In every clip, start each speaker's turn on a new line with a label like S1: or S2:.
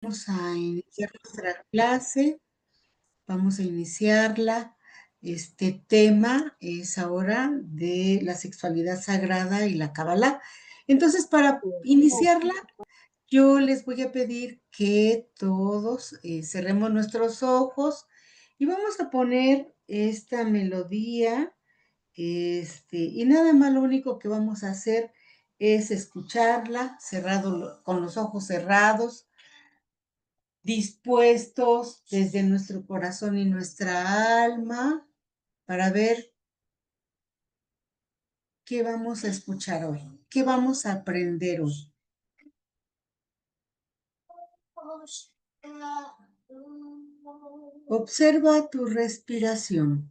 S1: Vamos a iniciar nuestra clase, vamos a iniciarla. Este tema es ahora de la sexualidad sagrada y la Cábala. Entonces, para iniciarla, yo les voy a pedir que todos cerremos nuestros ojos y vamos a poner esta melodía, y nada más lo único que vamos a hacer es escucharla con los ojos cerrados, dispuestos desde nuestro corazón y nuestra alma para ver qué vamos a escuchar hoy, qué vamos a aprender hoy. Observa tu respiración.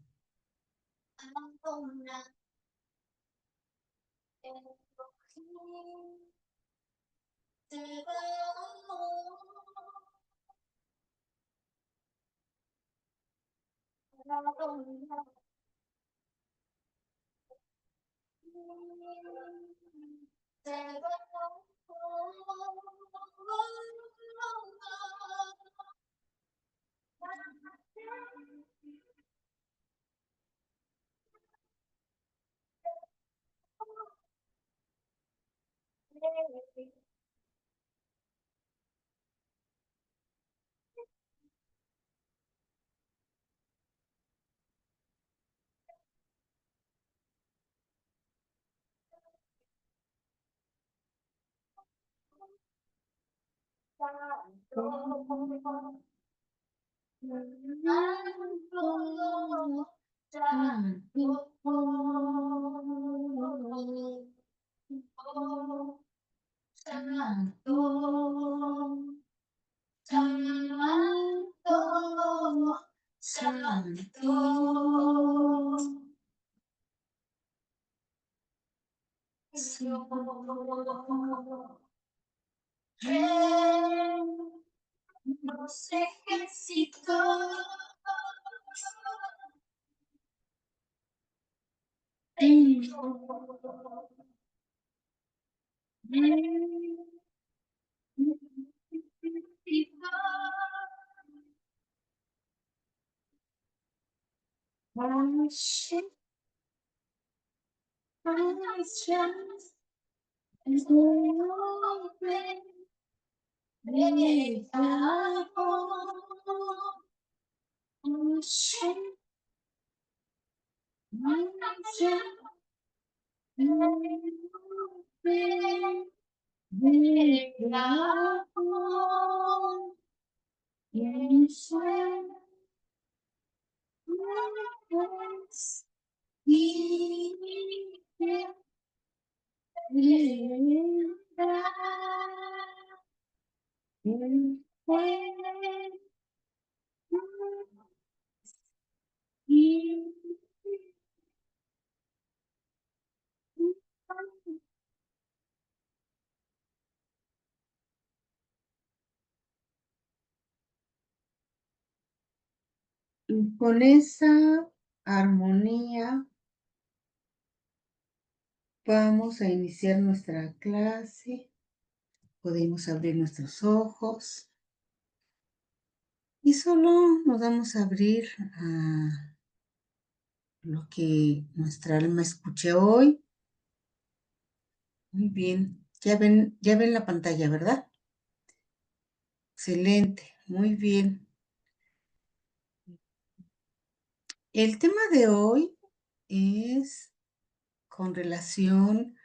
S1: Y con esa armonía vamos a iniciar nuestra clase. Podemos abrir nuestros ojos y solo nos vamos a abrir a lo que nuestra alma escuche hoy. Muy bien, ya ven la pantalla, ¿verdad? Excelente, muy bien. El tema de hoy es con relación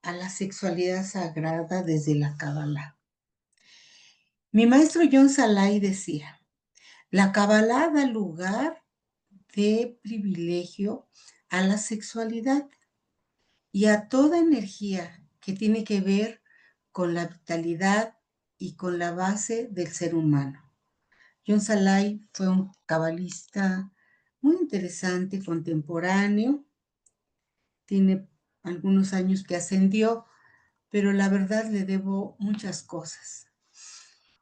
S1: a la sexualidad sagrada desde la Cábala. Mi maestro John Salai decía, la Cábala da lugar de privilegio a la sexualidad y a toda energía que tiene que ver con la vitalidad y con la base del ser humano. John Salai fue un cabalista muy interesante, contemporáneo, tiene algunos años que ascendió, pero la verdad le debo muchas cosas.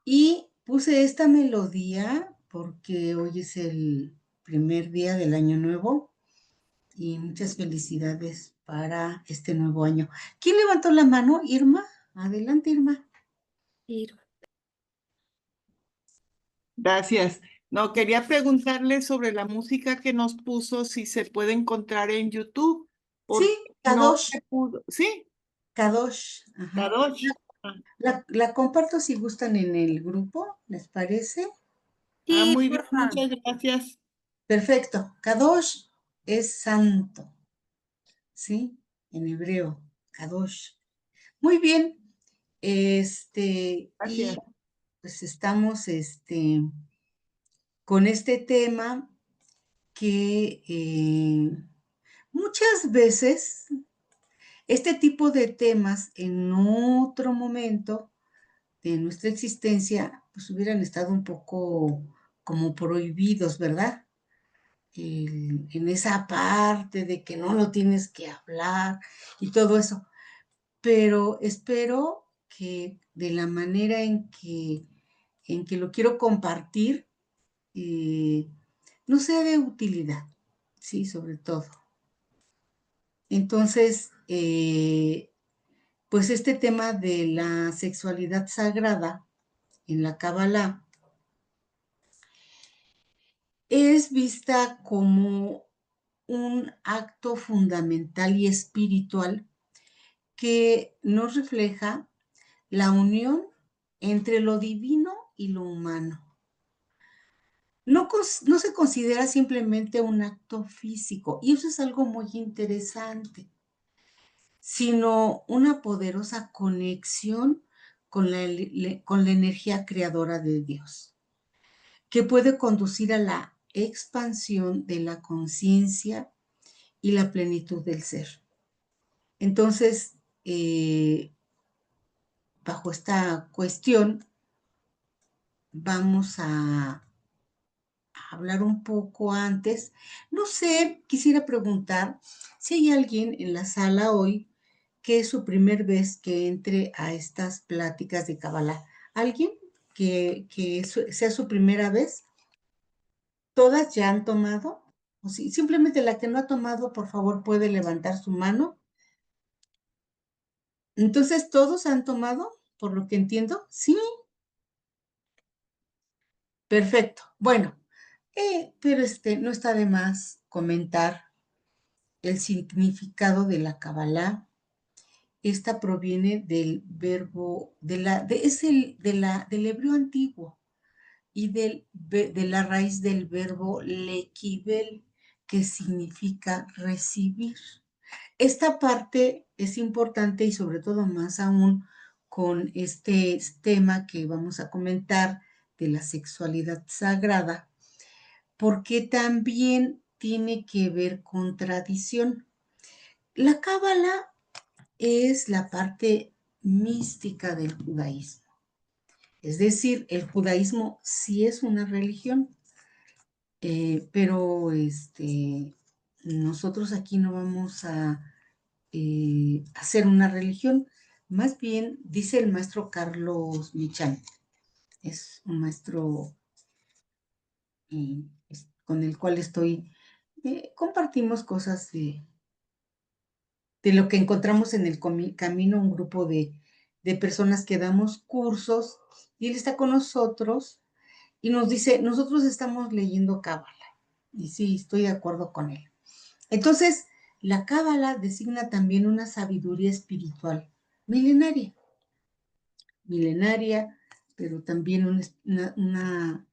S1: Y puse esta melodía porque hoy es el primer día del año nuevo y muchas felicidades para este nuevo año. ¿Quién levantó la mano? Irma. Adelante, Irma.
S2: Irma. Gracias. No, quería preguntarle sobre la música que nos puso, si se puede encontrar en YouTube,
S1: Sí,
S2: porque no
S1: Kadosh,
S2: se pudo. Sí,
S1: Kadosh, ajá.
S2: Kadosh. Ah,
S1: La comparto si gustan en el grupo, ¿les parece?
S2: ah,
S1: Sí,
S2: muy bien,
S1: porfa.
S2: muchas gracias.
S1: Perfecto. Kadosh es santo, ¿sí? En hebreo, Kadosh. Muy bien. Y
S2: Gracias.
S1: pues estamos, con este tema que muchas veces este tipo de temas en otro momento de nuestra existencia, pues hubieran estado un poco como prohibidos, ¿verdad? En esa parte de que no lo tienes que hablar y todo eso. Pero espero que de la manera en que lo quiero compartir, eh, no sea de utilidad, sí, sobre todo. Entonces, pues este tema de la sexualidad sagrada en la Kabbalah es vista como un acto fundamental y espiritual que nos refleja la unión entre lo divino y lo humano. No se considera simplemente un acto físico, y eso es algo muy interesante, sino una poderosa conexión con la energía creadora de Dios, que puede conducir a la expansión de la conciencia y la plenitud del ser. Entonces, bajo esta cuestión, vamos a hablar un poco antes. No sé, quisiera preguntar si hay alguien en la sala hoy que es su primer vez que entre a estas pláticas de Kabbalah. ¿Alguien sea su primera vez? ¿Todas ya han tomado? O si simplemente la que no ha tomado, por favor, puede levantar su mano. Entonces, ¿todos han tomado? Por lo que entiendo. Sí, perfecto. Bueno, pero no está de más comentar el significado de la Kabbalah. Esta proviene del verbo, del hebreo antiguo y de la raíz del verbo lekibel, que significa recibir. Esta parte es importante y sobre todo más aún con este tema que vamos a comentar de la sexualidad sagrada, porque también tiene que ver con tradición. La cábala es la parte mística del judaísmo. Es decir, el judaísmo sí es una religión, pero nosotros aquí no vamos a hacer una religión. Más bien, dice el maestro Carlos Michan, es un maestro con el cual compartimos cosas de lo que encontramos en el camino, un grupo de personas que damos cursos, y él está con nosotros y nos dice, nosotros estamos leyendo Cábala. Y sí, estoy de acuerdo con él. Entonces, la Cábala designa también una sabiduría espiritual milenaria, milenaria, pero también una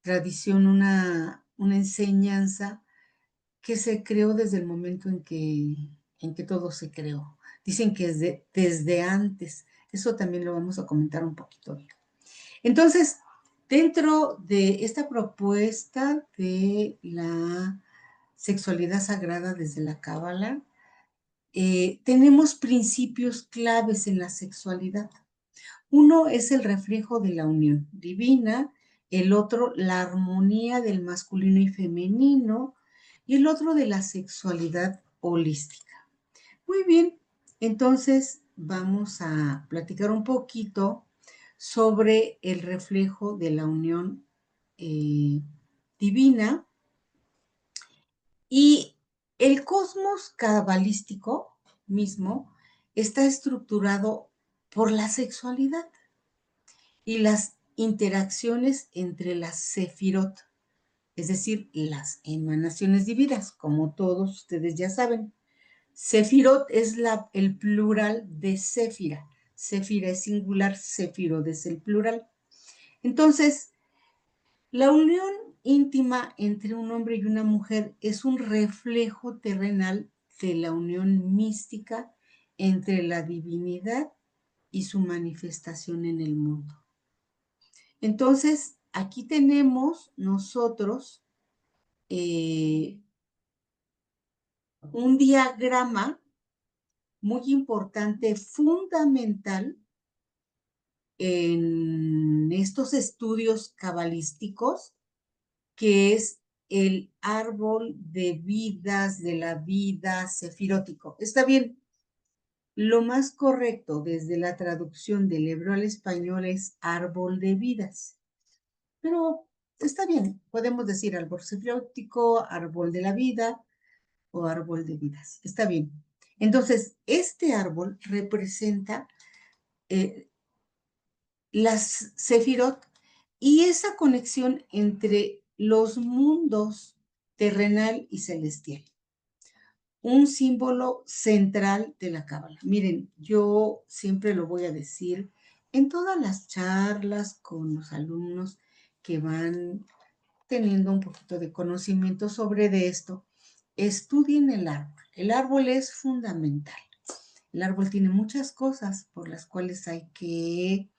S1: tradición, una enseñanza que se creó desde el momento en que todo se creó. Dicen que desde antes. Eso también lo vamos a comentar un poquito hoy. Entonces, dentro de esta propuesta de la sexualidad sagrada desde la Cábala, tenemos principios claves en la sexualidad. Uno es el reflejo de la unión divina, el otro la armonía del masculino y femenino, y el otro de la sexualidad holística. Muy bien, entonces vamos a platicar un poquito sobre el reflejo de la unión divina y el cosmos cabalístico mismo está estructurado por la sexualidad y las interacciones entre las sefirot, es decir, las emanaciones divinas, como todos ustedes ya saben. Sefirot es el plural de Séfira. Séfira es singular, Sefirot es el plural. Entonces, la unión íntima entre un hombre y una mujer es un reflejo terrenal de la unión mística entre la divinidad y su manifestación en el mundo. Entonces, aquí tenemos nosotros un diagrama muy importante, fundamental en estos estudios cabalísticos, que es el árbol de vidas de la vida sefirótico. Está bien, lo más correcto desde la traducción del hebreo al español es árbol de vidas, pero está bien, podemos decir árbol sefirótico, árbol de la vida o árbol de vidas, está bien. Entonces, este árbol representa eh, las sefirot y esa conexión entre los mundos terrenal y celestial. Un símbolo central de la Cábala. Miren, yo siempre lo voy a decir en todas las charlas con los alumnos que van teniendo un poquito de conocimiento sobre de esto, estudien el árbol. El árbol es fundamental. El árbol tiene muchas cosas por las cuales hay que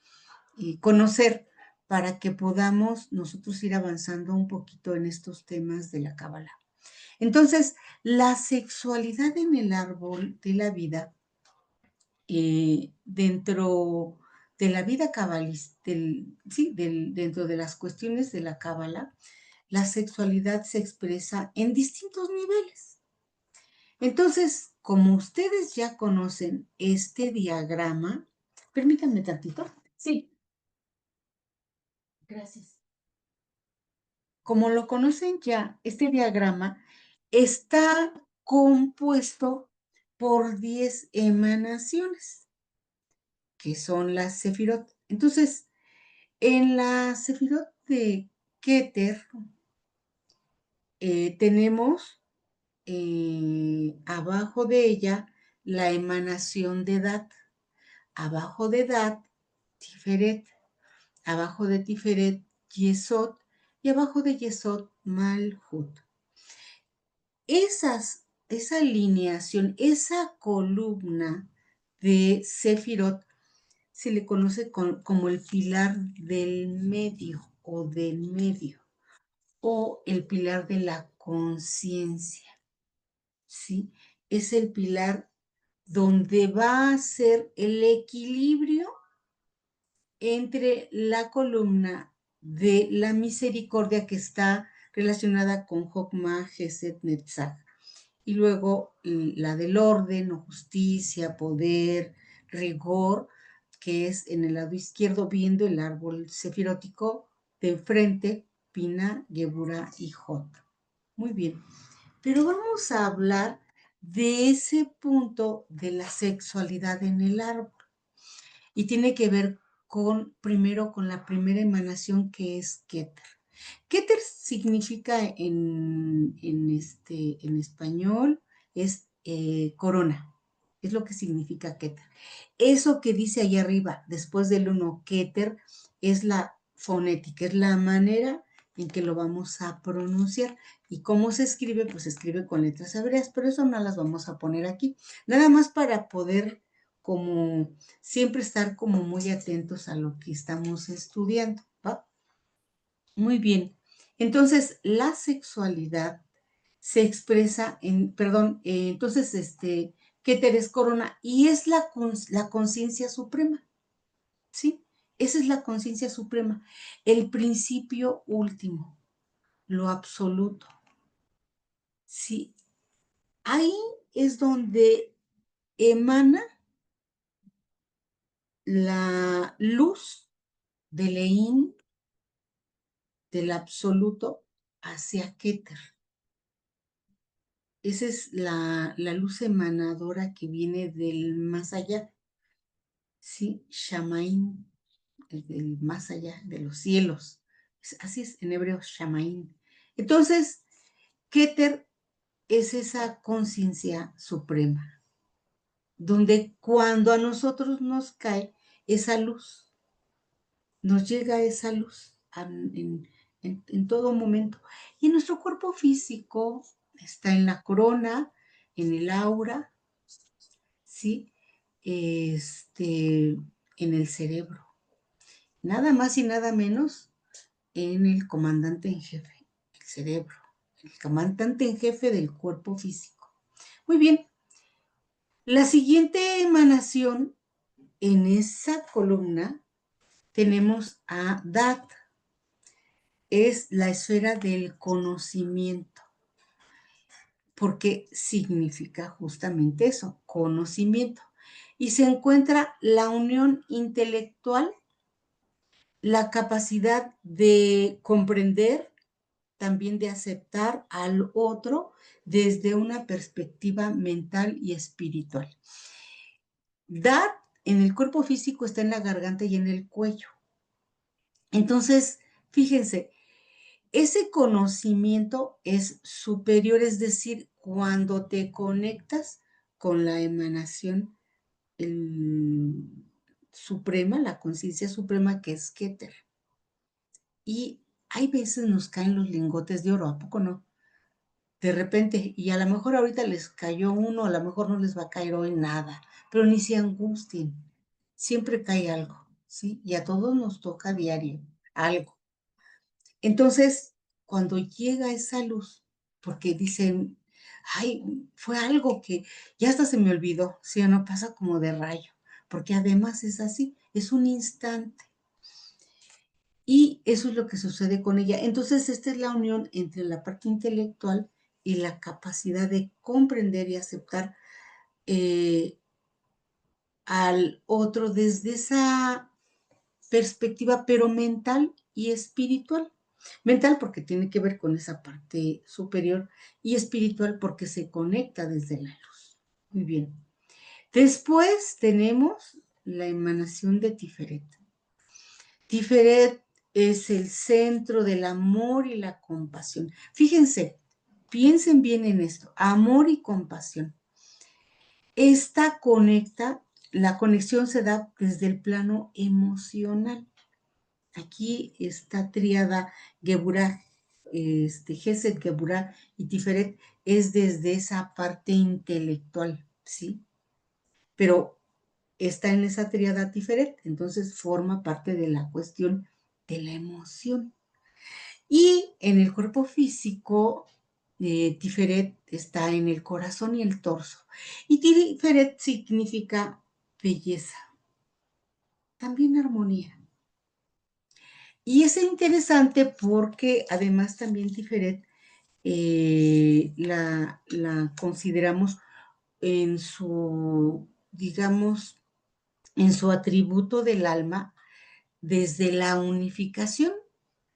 S1: conocer para que podamos nosotros ir avanzando un poquito en estos temas de la Cábala. Entonces, la sexualidad en el árbol de la vida, dentro de la vida cabalista, dentro de las cuestiones de la Cábala, la sexualidad se expresa en distintos niveles. Entonces, como ustedes ya conocen este diagrama, permítanme tantito. Sí, gracias. Como lo conocen ya, este diagrama está compuesto por 10 emanaciones, que son las sefirot. Entonces, en la sefirot de Keter tenemos abajo de ella la emanación de Dat, abajo de Dat, Tiferet, abajo de Tiferet, Yesod, y abajo de Yesod, Malhut. Esa alineación, esa columna de Sefirot se le conoce como el pilar del medio o el pilar de la conciencia, ¿sí? Es el pilar donde va a ser el equilibrio entre la columna de la misericordia que está relacionada con Jokma, Gesed, Netzach, y luego la del orden o justicia, poder, rigor, que es en el lado izquierdo viendo el árbol sefirótico de enfrente, Pina, Gebura y Jot. Muy bien, pero vamos a hablar de ese punto de la sexualidad en el árbol y tiene que ver primero con la primera emanación que es Keter. Keter significa en español es corona, es lo que significa Keter. Eso que dice ahí arriba, después del uno, Keter, es la fonética, es la manera en que lo vamos a pronunciar. ¿Y cómo se escribe? Pues se escribe con letras hebreas, pero eso no las vamos a poner aquí. Nada más para poder como siempre estar como muy atentos a lo que estamos estudiando, ¿va? Muy bien. Entonces, la sexualidad se expresa entonces, Keter es corona y es la conciencia suprema, ¿sí? Esa es la conciencia suprema, el principio último, lo absoluto, ¿sí? Ahí es donde emana la luz de Leín, del absoluto, hacia Keter. Esa es la luz emanadora que viene del más allá, ¿sí? Shamaim, del más allá, de los cielos. Así es, en hebreo, Shamaín. Entonces, Keter es esa conciencia suprema, donde cuando a nosotros nos cae esa luz, nos llega esa luz en todo momento. Y nuestro cuerpo físico está en la corona, en el aura, ¿sí? En el cerebro. Nada más y nada menos en el comandante en jefe, el cerebro, el comandante en jefe del cuerpo físico. Muy bien, la siguiente emanación en esa columna tenemos a Dat, es la esfera del conocimiento, porque significa justamente eso, conocimiento. Y se encuentra la unión intelectual, la capacidad de comprender, también de aceptar al otro desde una perspectiva mental y espiritual. Dar en el cuerpo físico está en la garganta y en el cuello. Entonces, fíjense, ese conocimiento es superior, es decir, cuando te conectas con la emanación suprema, la conciencia suprema que es Keter. Y hay veces nos caen los lingotes de oro, ¿a poco no? De repente, y a lo mejor ahorita les cayó uno, a lo mejor no les va a caer hoy nada, pero ni se angustien, siempre cae algo, ¿sí? Y a todos nos toca a diario algo. Entonces, cuando llega esa luz, porque dicen, ay, fue algo que ya hasta se me olvidó, ¿sí o no? Pasa como de rayo, porque además es así, es un instante. Y eso es lo que sucede con ella. Entonces, esta es la unión entre la parte intelectual y la capacidad de comprender y aceptar eh, al otro desde esa perspectiva, pero mental y espiritual. Mental porque tiene que ver con esa parte superior y espiritual porque se conecta desde la luz. Muy bien. Después tenemos la emanación de Tiferet. Tiferet es el centro del amor y la compasión. Fíjense, piensen bien en esto, amor y compasión. Esta conecta, la conexión se da desde el plano emocional. Aquí esta tríada Geburah, Gesed, Geburah y Tiferet es desde esa parte intelectual, ¿sí? Pero está en esa tríada Tiferet, entonces forma parte de la cuestión de la emoción. Y en el cuerpo físico, Tiferet está en el corazón y el torso. Y Tiferet significa belleza, también armonía. Y es interesante porque además también Tiferet la consideramos en su, digamos, en su atributo del alma desde la unificación.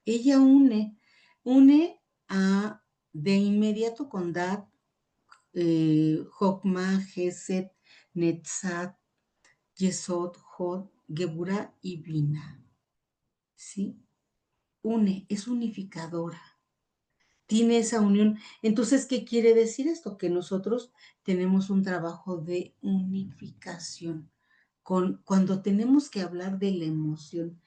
S1: Ella une a de inmediato con Dat, Jokma, Geset, Netzat, Yesod, Jod, Geburah y Bina. ¿Sí? Une, es unificadora, tiene esa unión. Entonces, ¿qué quiere decir esto? Que nosotros tenemos un trabajo de unificación. Cuando tenemos que hablar de la emoción,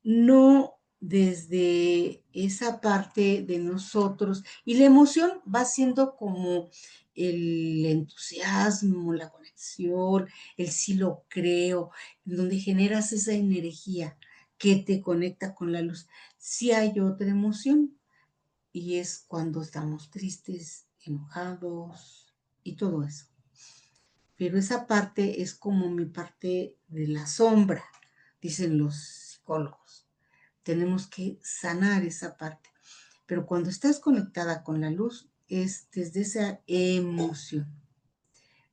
S1: no desde esa parte de nosotros. Y la emoción va siendo como el entusiasmo, la conexión, el sí lo creo, donde generas esa energía que te conecta con la luz. Si hay otra emoción, y es cuando estamos tristes, enojados y todo eso. Pero esa parte es como mi parte de la sombra, dicen los psicólogos. Tenemos que sanar esa parte. Pero cuando estás conectada con la luz, es desde esa emoción.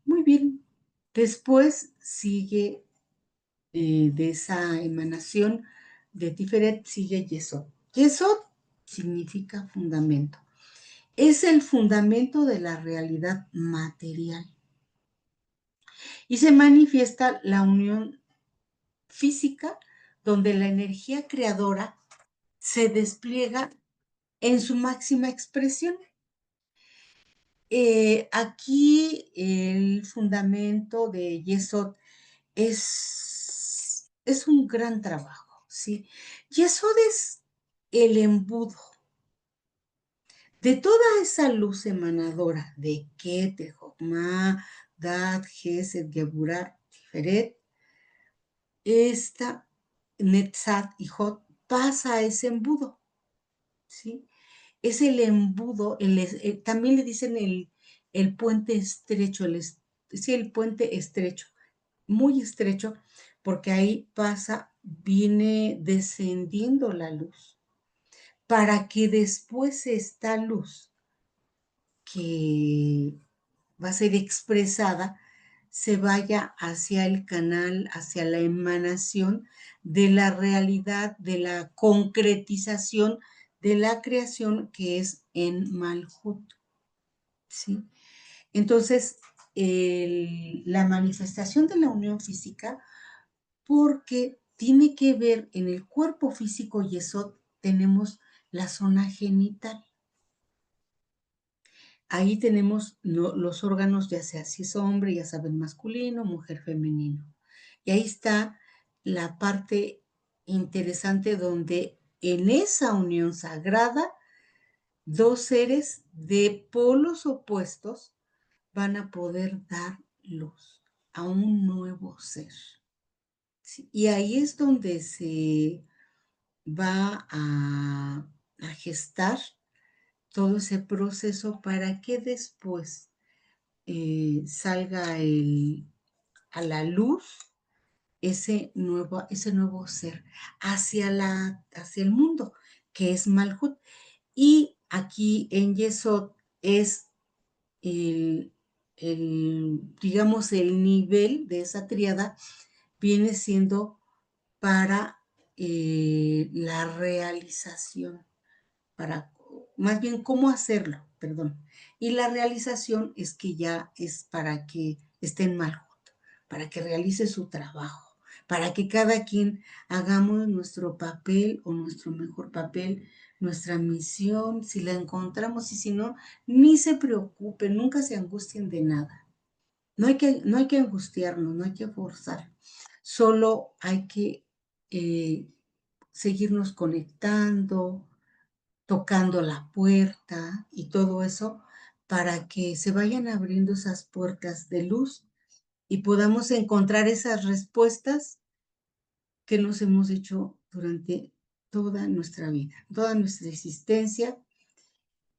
S1: Muy bien. Después sigue de esa emanación de Tiferet, sigue Yesod. Yesod significa fundamento. Es el fundamento de la realidad material. Y se manifiesta la unión física donde la energía creadora se despliega en su máxima expresión. Aquí el fundamento de Yesod es un gran trabajo, ¿sí? Yesod es el embudo de toda esa luz emanadora de Keter, Jokmah, Dat, Gesed, Geburah, Tiferet. Esta Netzat y Hot pasa a ese embudo, ¿sí? Es el embudo, también le dicen el puente estrecho, sí, el puente estrecho, muy estrecho, porque ahí pasa, viene descendiendo la luz, para que después esta luz que va a ser expresada se vaya hacia el canal, hacia la emanación de la realidad, de la concretización de la creación que es en Malhut, ¿sí? Entonces, la manifestación de la unión física, porque tiene que ver en el cuerpo físico Yesod, tenemos la zona genital. Ahí tenemos los órganos, ya sea si es hombre, ya saben, masculino, mujer, femenino. Y ahí está la parte interesante donde en esa unión sagrada, dos seres de polos opuestos van a poder dar luz a un nuevo ser. ¿Sí? Y ahí es donde se va a gestar todo ese proceso para que después salga a la luz ese nuevo ser hacia el mundo, que es Malhut. Y aquí en Yesod es digamos, el nivel de esa triada viene siendo para la realización, para más bien cómo hacerlo, perdón. Y la realización es que ya es para que estén mal, para que realice su trabajo, para que cada quien hagamos nuestro papel o nuestro mejor papel, nuestra misión, si la encontramos y si no, ni se preocupen, nunca se angustien de nada. No hay que angustiarnos, no hay que forzar, solo hay que seguirnos conectando, tocando la puerta y todo eso para que se vayan abriendo esas puertas de luz y podamos encontrar esas respuestas que nos hemos hecho durante toda nuestra vida, toda nuestra existencia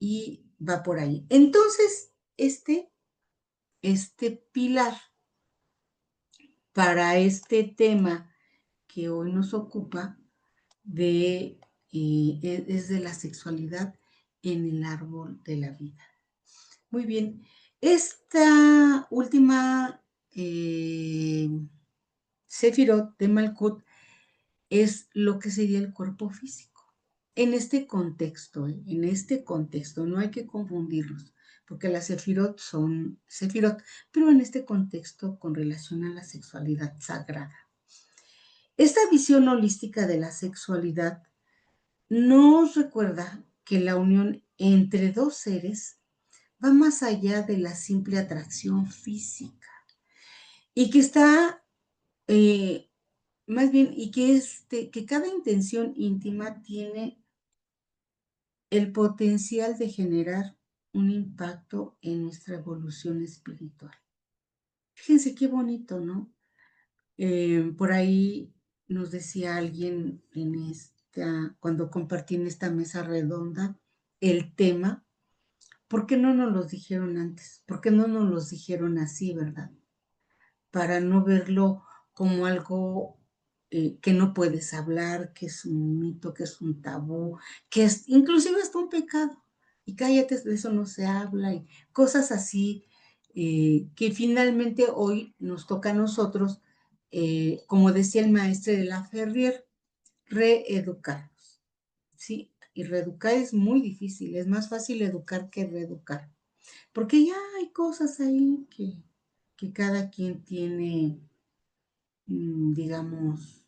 S1: y va por ahí. Entonces, este pilar para este tema que hoy nos ocupa es de la sexualidad en el árbol de la vida. Muy bien. Esta última Sefirot de Malkut es lo que sería el cuerpo físico. En este contexto, no hay que confundirlos, porque las Sefirot son Sefirot, pero en este contexto con relación a la sexualidad sagrada. Esta visión holística de la sexualidad nos recuerda que la unión entre dos seres va más allá de la simple atracción física y que está, más bien, y que cada intención íntima tiene el potencial de generar un impacto en nuestra evolución espiritual. Fíjense qué bonito, ¿no? Por ahí nos decía alguien cuando compartí en esta mesa redonda el tema, ¿por qué no nos los dijeron antes? ¿Por qué no nos los dijeron así, verdad? Para no verlo como algo que no puedes hablar, que es un mito, que es un tabú, que es inclusive hasta un pecado. Y cállate, de eso no se habla, y cosas así que finalmente hoy nos toca a nosotros, como decía el maestro de la Ferrier, reeducarnos, ¿sí? Y reeducar es muy difícil, es más fácil educar que reeducar, porque ya hay cosas ahí que cada quien tiene, digamos,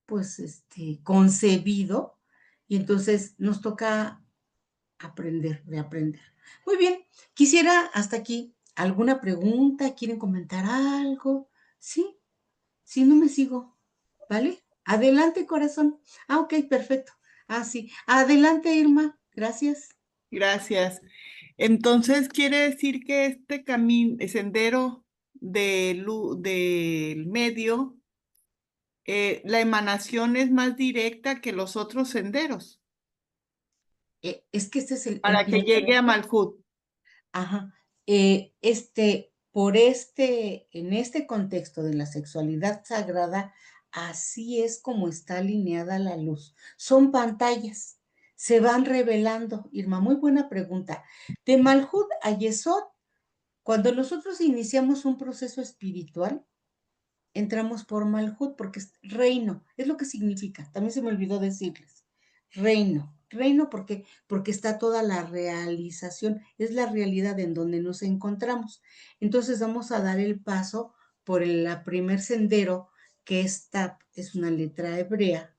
S1: pues, concebido, y entonces nos toca aprender, reaprender. Muy bien, quisiera hasta aquí, ¿alguna pregunta? ¿Quieren comentar algo? ¿Sí? Si no me sigo, ¿vale? Adelante, corazón. Ah, okey, perfecto. Ah, sí. Adelante, Irma. Gracias.
S2: Gracias. Entonces, quiere decir que este camino, sendero del medio, la emanación es más directa que los otros senderos
S1: Es que este es el
S2: para que llegue a Malhut.
S1: ajá. En este contexto de la sexualidad sagrada, así es como está alineada la luz. Son pantallas, se van revelando. Irma, muy buena pregunta. De Malhut a Yesod, cuando nosotros iniciamos un proceso espiritual, entramos por Malhut porque es reino, es lo que significa. También se me olvidó decirles. Reino, reino porque está toda la realización, es la realidad en donde nos encontramos. Entonces vamos a dar el paso por la primer sendero, que esta es una letra hebrea.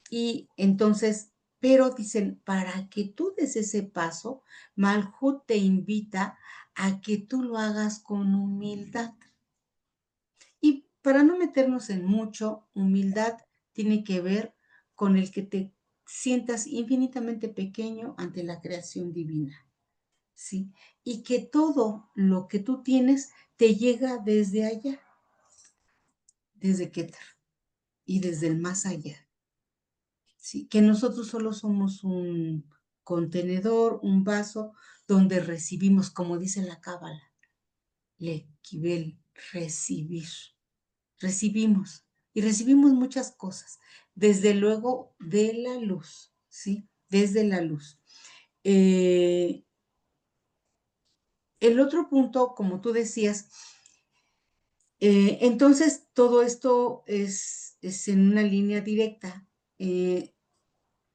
S1: Y entonces, pero dicen, para que tú des ese paso, Malhut te invita a que tú lo hagas con humildad. Y para no meternos en mucho, humildad tiene que ver con el que te sientas infinitamente pequeño ante la creación divina, ¿sí? Y que todo lo que tú tienes te llega desde allá, desde Keter y desde el más allá, ¿sí? Que nosotros solo somos un contenedor, un vaso donde recibimos, como dice la Cábala, le kibel, recibir. Recibimos y recibimos muchas cosas, desde luego de la luz, ¿sí? Desde la luz. Eh, el otro punto, como tú decías, entonces todo esto es en una línea directa.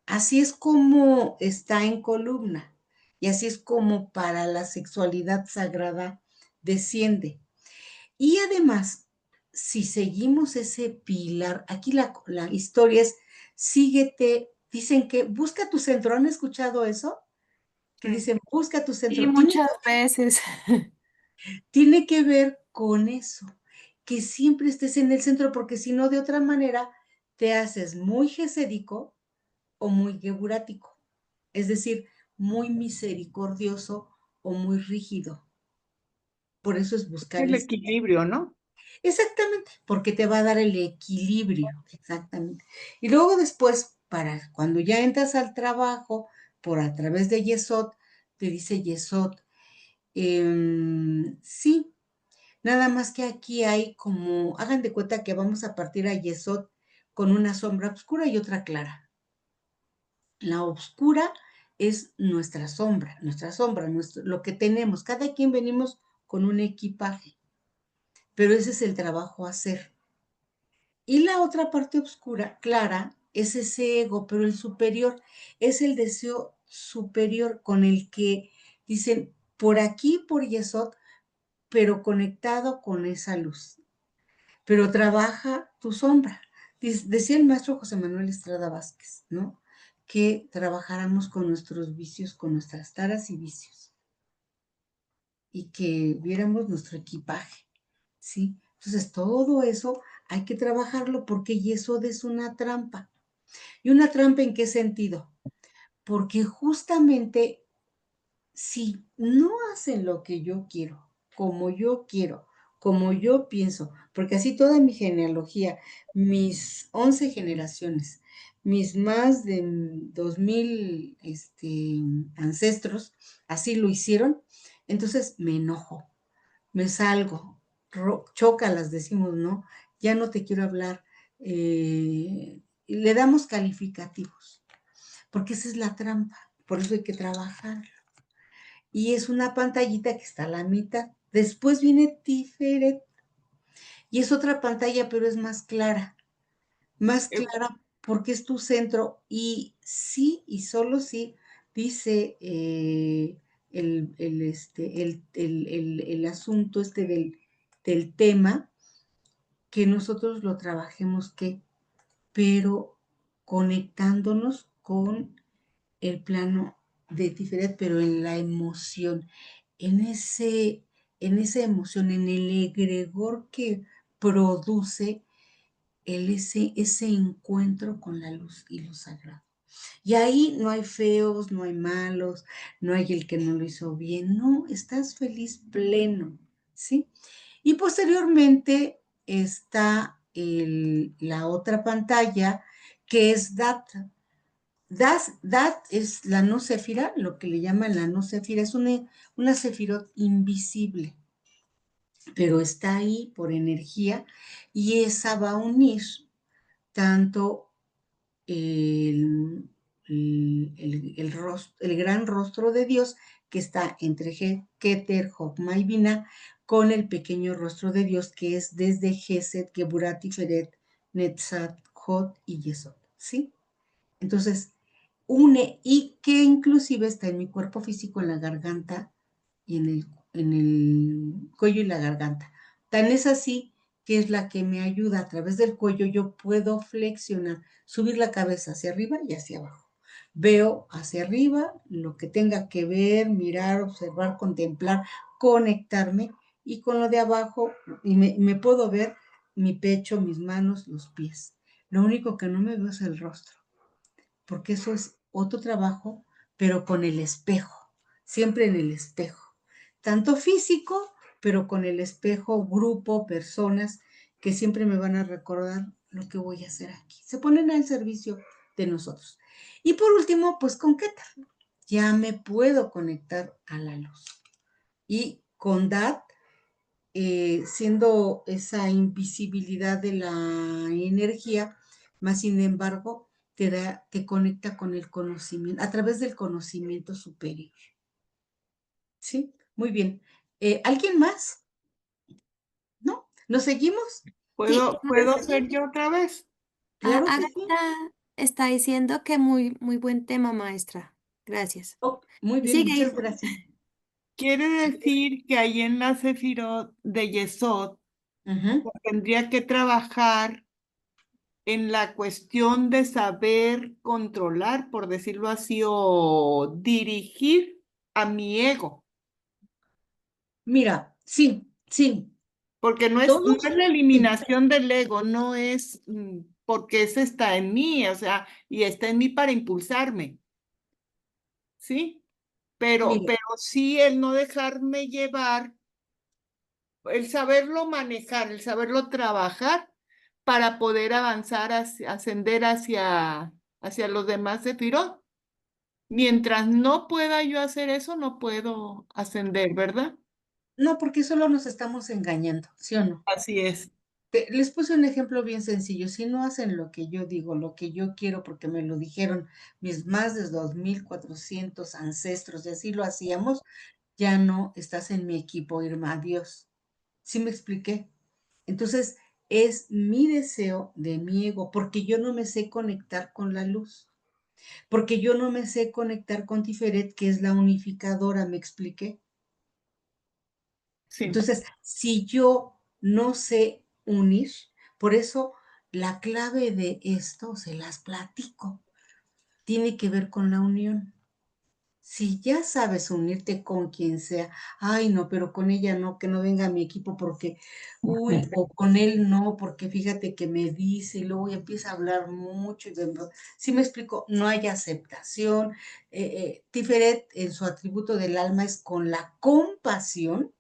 S1: Así es como está en columna y así es como para la sexualidad sagrada desciende. Y además, si seguimos ese pilar, aquí la historia es, síguete, dicen que busca tu centro, ¿han escuchado eso? Que
S2: Sí.
S1: dicen, busca tu
S3: Sí,
S1: centro.
S3: muchas veces.
S1: Tiene que ver con eso, que siempre estés en el centro, porque si no, de otra manera, te haces muy gesedico o muy geburático, es decir, muy misericordioso o muy rígido. Por eso es buscar
S2: El
S1: el
S2: equilibrio, ¿no?
S1: exactamente, porque te va a dar el equilibrio, exactamente. Y luego después, para cuando ya entras al trabajo, por a través de Yesod, te dice Yesod, sí, nada más que aquí hay como, hagan de cuenta que vamos a partir a Yesod con una sombra oscura y otra clara. La oscura es nuestra sombra, lo que tenemos. Cada quien venimos con un equipaje, pero ese es el trabajo a hacer. Y la otra parte oscura, clara, es ese ego, pero el superior es el deseo superior con el que dicen por aquí, por Yesod, pero conectado con esa luz. Pero trabaja tu sombra. Decía el maestro José Manuel Estrada Vázquez, ¿no? Que trabajáramos con nuestros vicios, con nuestras taras y vicios. Y que viéramos nuestro equipaje, ¿sí? Entonces, todo eso hay que trabajarlo porque Yesod es una trampa. ¿Y una trampa en qué sentido? Porque justamente si no hacen lo que yo quiero, como yo pienso, porque así toda mi genealogía, mis 11 generaciones, mis más de 2000 ancestros, así lo hicieron, entonces me enojo, me salgo, chócalas, decimos, ¿no? Ya no te quiero hablar. Y le damos calificativos, porque esa es la trampa, por eso hay que trabajar. Y es una pantallita que está a la mitad. Después viene Tiferet y es otra pantalla, pero es más
S2: Eh,
S1: clara porque es tu centro y sí y solo sí dice el asunto del tema que nosotros lo trabajemos, ¿qué? pero conectándonos con el plano de Tiferet, pero en la emoción, en ese, en esa emoción, en el egregor que produce ese encuentro con la luz y lo sagrado. Y ahí no hay feos, no hay malos, no hay el que no lo hizo bien, no, estás feliz pleno, ¿sí? Y posteriormente está la otra pantalla que es data. Dat es la no céfira, lo que le llaman la no céfira, es una cefirot invisible, pero está ahí por energía y esa va a unir tanto el, el gran rostro de Dios que está entre Keter, Jokma y Binah, con el pequeño rostro de Dios que es desde Gesed, Geburat, Tiferet, Netzat, Jod y Yesod, ¿sí? Entonces, une y que inclusive está en mi cuerpo físico, en la garganta y en el cuello y la garganta. Tan es así que es la que me ayuda a través del cuello, yo puedo flexionar, subir la cabeza hacia arriba y hacia abajo. Veo hacia arriba lo que tenga que ver, mirar, observar, contemplar, conectarme y con lo de abajo y me puedo ver mi pecho, mis manos, los pies. Lo único que no me veo es el rostro porque eso es otro trabajo, pero con el espejo, siempre en el espejo, tanto físico, pero con el espejo, grupo, personas que siempre me van a recordar lo que voy a hacer aquí. Se ponen al servicio de nosotros. Y por último, pues con Keter, ya me puedo conectar a la luz. Y con Dat, siendo esa invisibilidad de la energía, más sin embargo, te conecta con el conocimiento, a través del conocimiento superior. ¿Sí? Muy bien. ¿Alguien más? ¿No? ¿Nos seguimos?
S3: Sí,
S2: ¿Puedo ser yo otra vez?
S1: Claro que sí.
S3: Agatha está diciendo que muy, muy buen tema, maestra. Gracias.
S1: Oh, muy
S3: Y
S1: bien,
S3: sigue,
S1: muchas
S3: hijo.
S1: gracias.
S2: Quiere decir que ahí en la Sefirot de Yesod
S1: Ujú.
S2: tendría que trabajar en la cuestión de saber controlar, por decirlo así, o dirigir a mi ego,
S1: Mira, sí, sí,
S2: porque no
S1: todos,
S2: es la
S1: sí.
S2: eliminación del ego, no es porque ese está en mí, o sea, y está en mí para impulsarme, ¿sí?
S1: Mira,
S2: Pero sí el no dejarme llevar, el saberlo manejar, el saberlo trabajar para poder avanzar, ascender hacia los demás de Firón. Mientras no pueda yo hacer eso, no puedo ascender, ¿verdad?
S1: no, porque solo nos estamos engañando, ¿sí o no?
S2: Así es.
S1: Les puse un ejemplo bien sencillo. Si no hacen lo que yo digo, lo que yo quiero, porque me lo dijeron mis más de 2400 ancestros y así lo hacíamos, ya no estás en mi equipo, Irma. Adiós. ¿Sí me expliqué? Entonces, es mi deseo de mi ego, porque yo no me sé conectar con la luz, porque yo no me sé conectar con Tiferet, que es la unificadora, ¿me expliqué?
S2: Sí,
S1: Entonces, si yo no sé unir, por eso la clave de esto se las platico, tiene que ver con la unión. Si ya sabes unirte con quien sea, ay no, pero con ella no, que no venga a mi equipo porque, uy, o con él no, porque fíjate que me dice y luego ya empieza a hablar mucho. Si me explico, no hay aceptación. Tiferet en su atributo del alma es con la compasión,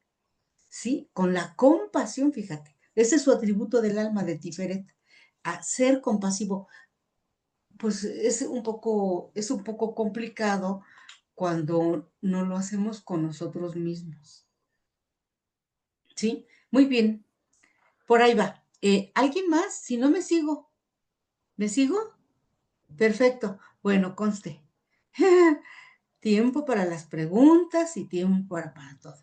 S1: ¿sí? Con la compasión, fíjate. Ese es su atributo del alma de Tiferet, a ser compasivo. Pues es un poco complicado cuando no lo hacemos con nosotros mismos, ¿sí? Muy bien, por ahí va. ¿Alguien más? Si no me sigo, ¿me sigo? Perfecto. Bueno, conste. Tiempo para las preguntas y tiempo para todo.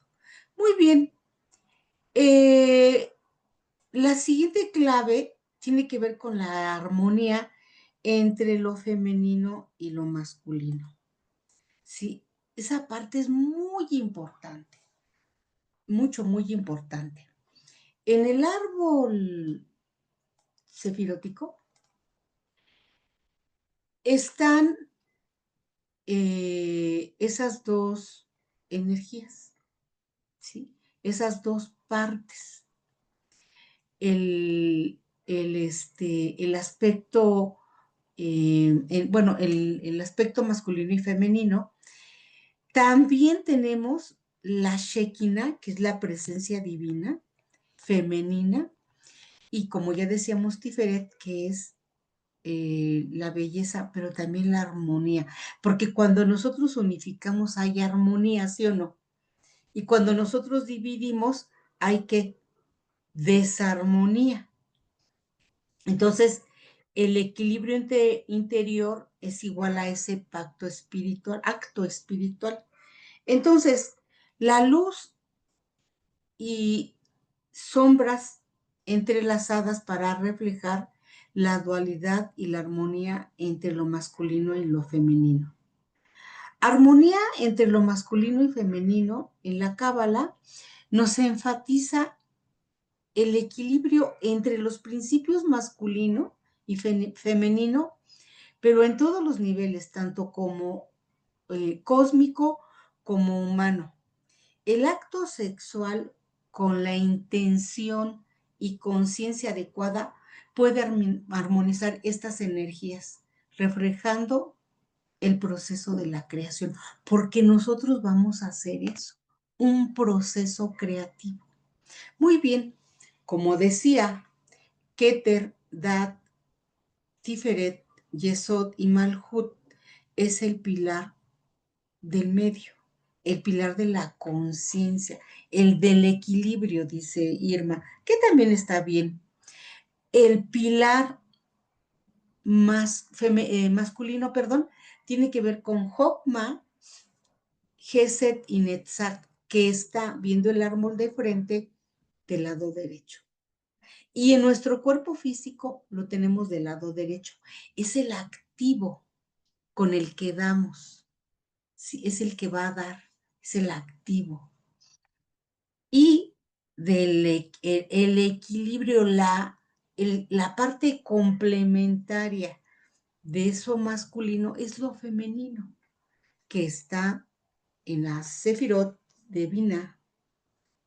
S1: Muy bien. Eh, La siguiente clave tiene que ver con la armonía entre lo femenino y lo masculino. Sí, esa parte es muy importante, mucho, muy importante. En el árbol sefirótico están esas dos energías, ¿sí? Esas dos partes. El aspecto, bueno, el aspecto masculino y femenino. También tenemos la Shekinah, que es la presencia divina femenina, y como ya decíamos, Tiferet, que es la belleza, pero también la armonía, porque cuando nosotros unificamos hay armonía, ¿sí o no? Y cuando nosotros dividimos hay que desarmonía. Entonces, el equilibrio interior es igual a ese pacto espiritual, acto espiritual. Entonces, la luz y sombras entrelazadas para reflejar la dualidad y la armonía entre lo masculino y lo femenino. Armonía entre lo masculino y femenino en la Cábala nos enfatiza el equilibrio entre los principios masculino y femenino, pero en todos los niveles, tanto como cósmico como humano. El acto sexual con la intención y conciencia adecuada puede armonizar estas energías, reflejando el proceso de la creación, porque nosotros vamos a hacer eso, un proceso creativo. Muy bien, como decía, Keter, Dat, Tiferet, Yesod y Malhut es el pilar del medio, el pilar de la conciencia, el del equilibrio, dice Irma, que también está bien. El pilar masculino, perdón, tiene que ver con Jokma, Geset y Netzat, que está viendo el árbol de frente del lado derecho. Y en nuestro cuerpo físico lo tenemos del lado derecho. Es el activo con el que damos. Sí, es el que va a dar, es el activo. Y el equilibrio, la parte complementaria de eso masculino es lo femenino, que está en la Sefirot de Binah,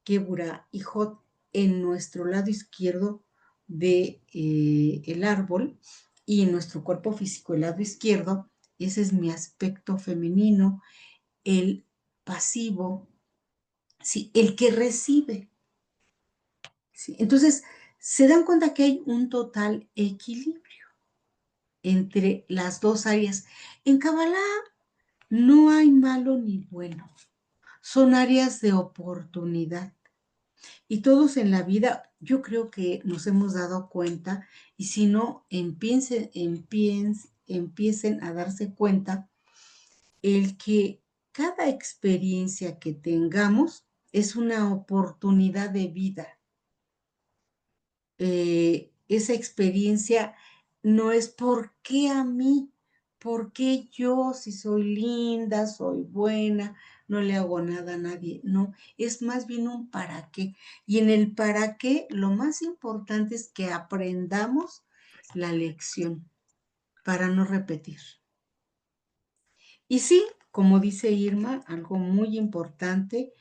S1: Kébura y Jot, en nuestro lado izquierdo del el árbol, y en nuestro cuerpo físico, el lado izquierdo. Ese es mi aspecto femenino, el pasivo, ¿sí? El que recibe. ¿Sí? Entonces, se dan cuenta que hay un total equilibrio entre las dos áreas. En Kabbalah no hay malo ni bueno, son áreas de oportunidad. Y todos en la vida, yo creo que nos hemos dado cuenta, y si no, empiecen a darse cuenta, el que cada experiencia que tengamos es una oportunidad de vida. Esa experiencia no es por qué a mí, por qué yo, si soy linda, soy buena, no le hago nada a nadie. No, es más bien un para qué. Y en el para qué, lo más importante es que aprendamos la lección para no repetir. Y sí, como dice Irma, algo muy importante,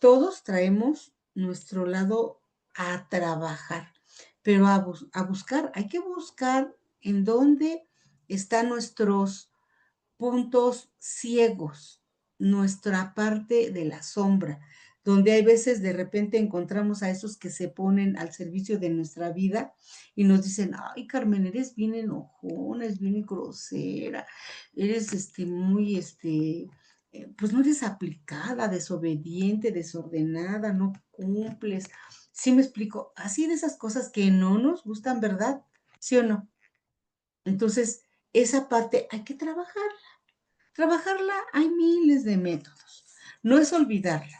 S1: todos traemos nuestro lado a trabajar, pero a buscar, hay que buscar en dónde están nuestros puntos ciegos, nuestra parte de la sombra, donde hay veces de repente encontramos a esos que se ponen al servicio de nuestra vida y nos dicen, ay, Carmen, eres bien enojona, eres bien grosera, eres muy, pues no eres aplicada, desobediente, desordenada, no cumples. ¿Sí me explico? Así de esas cosas que no nos gustan, ¿verdad? ¿Sí o no? Entonces, esa parte hay que trabajar. Trabajarla hay miles de métodos, no es olvidarla.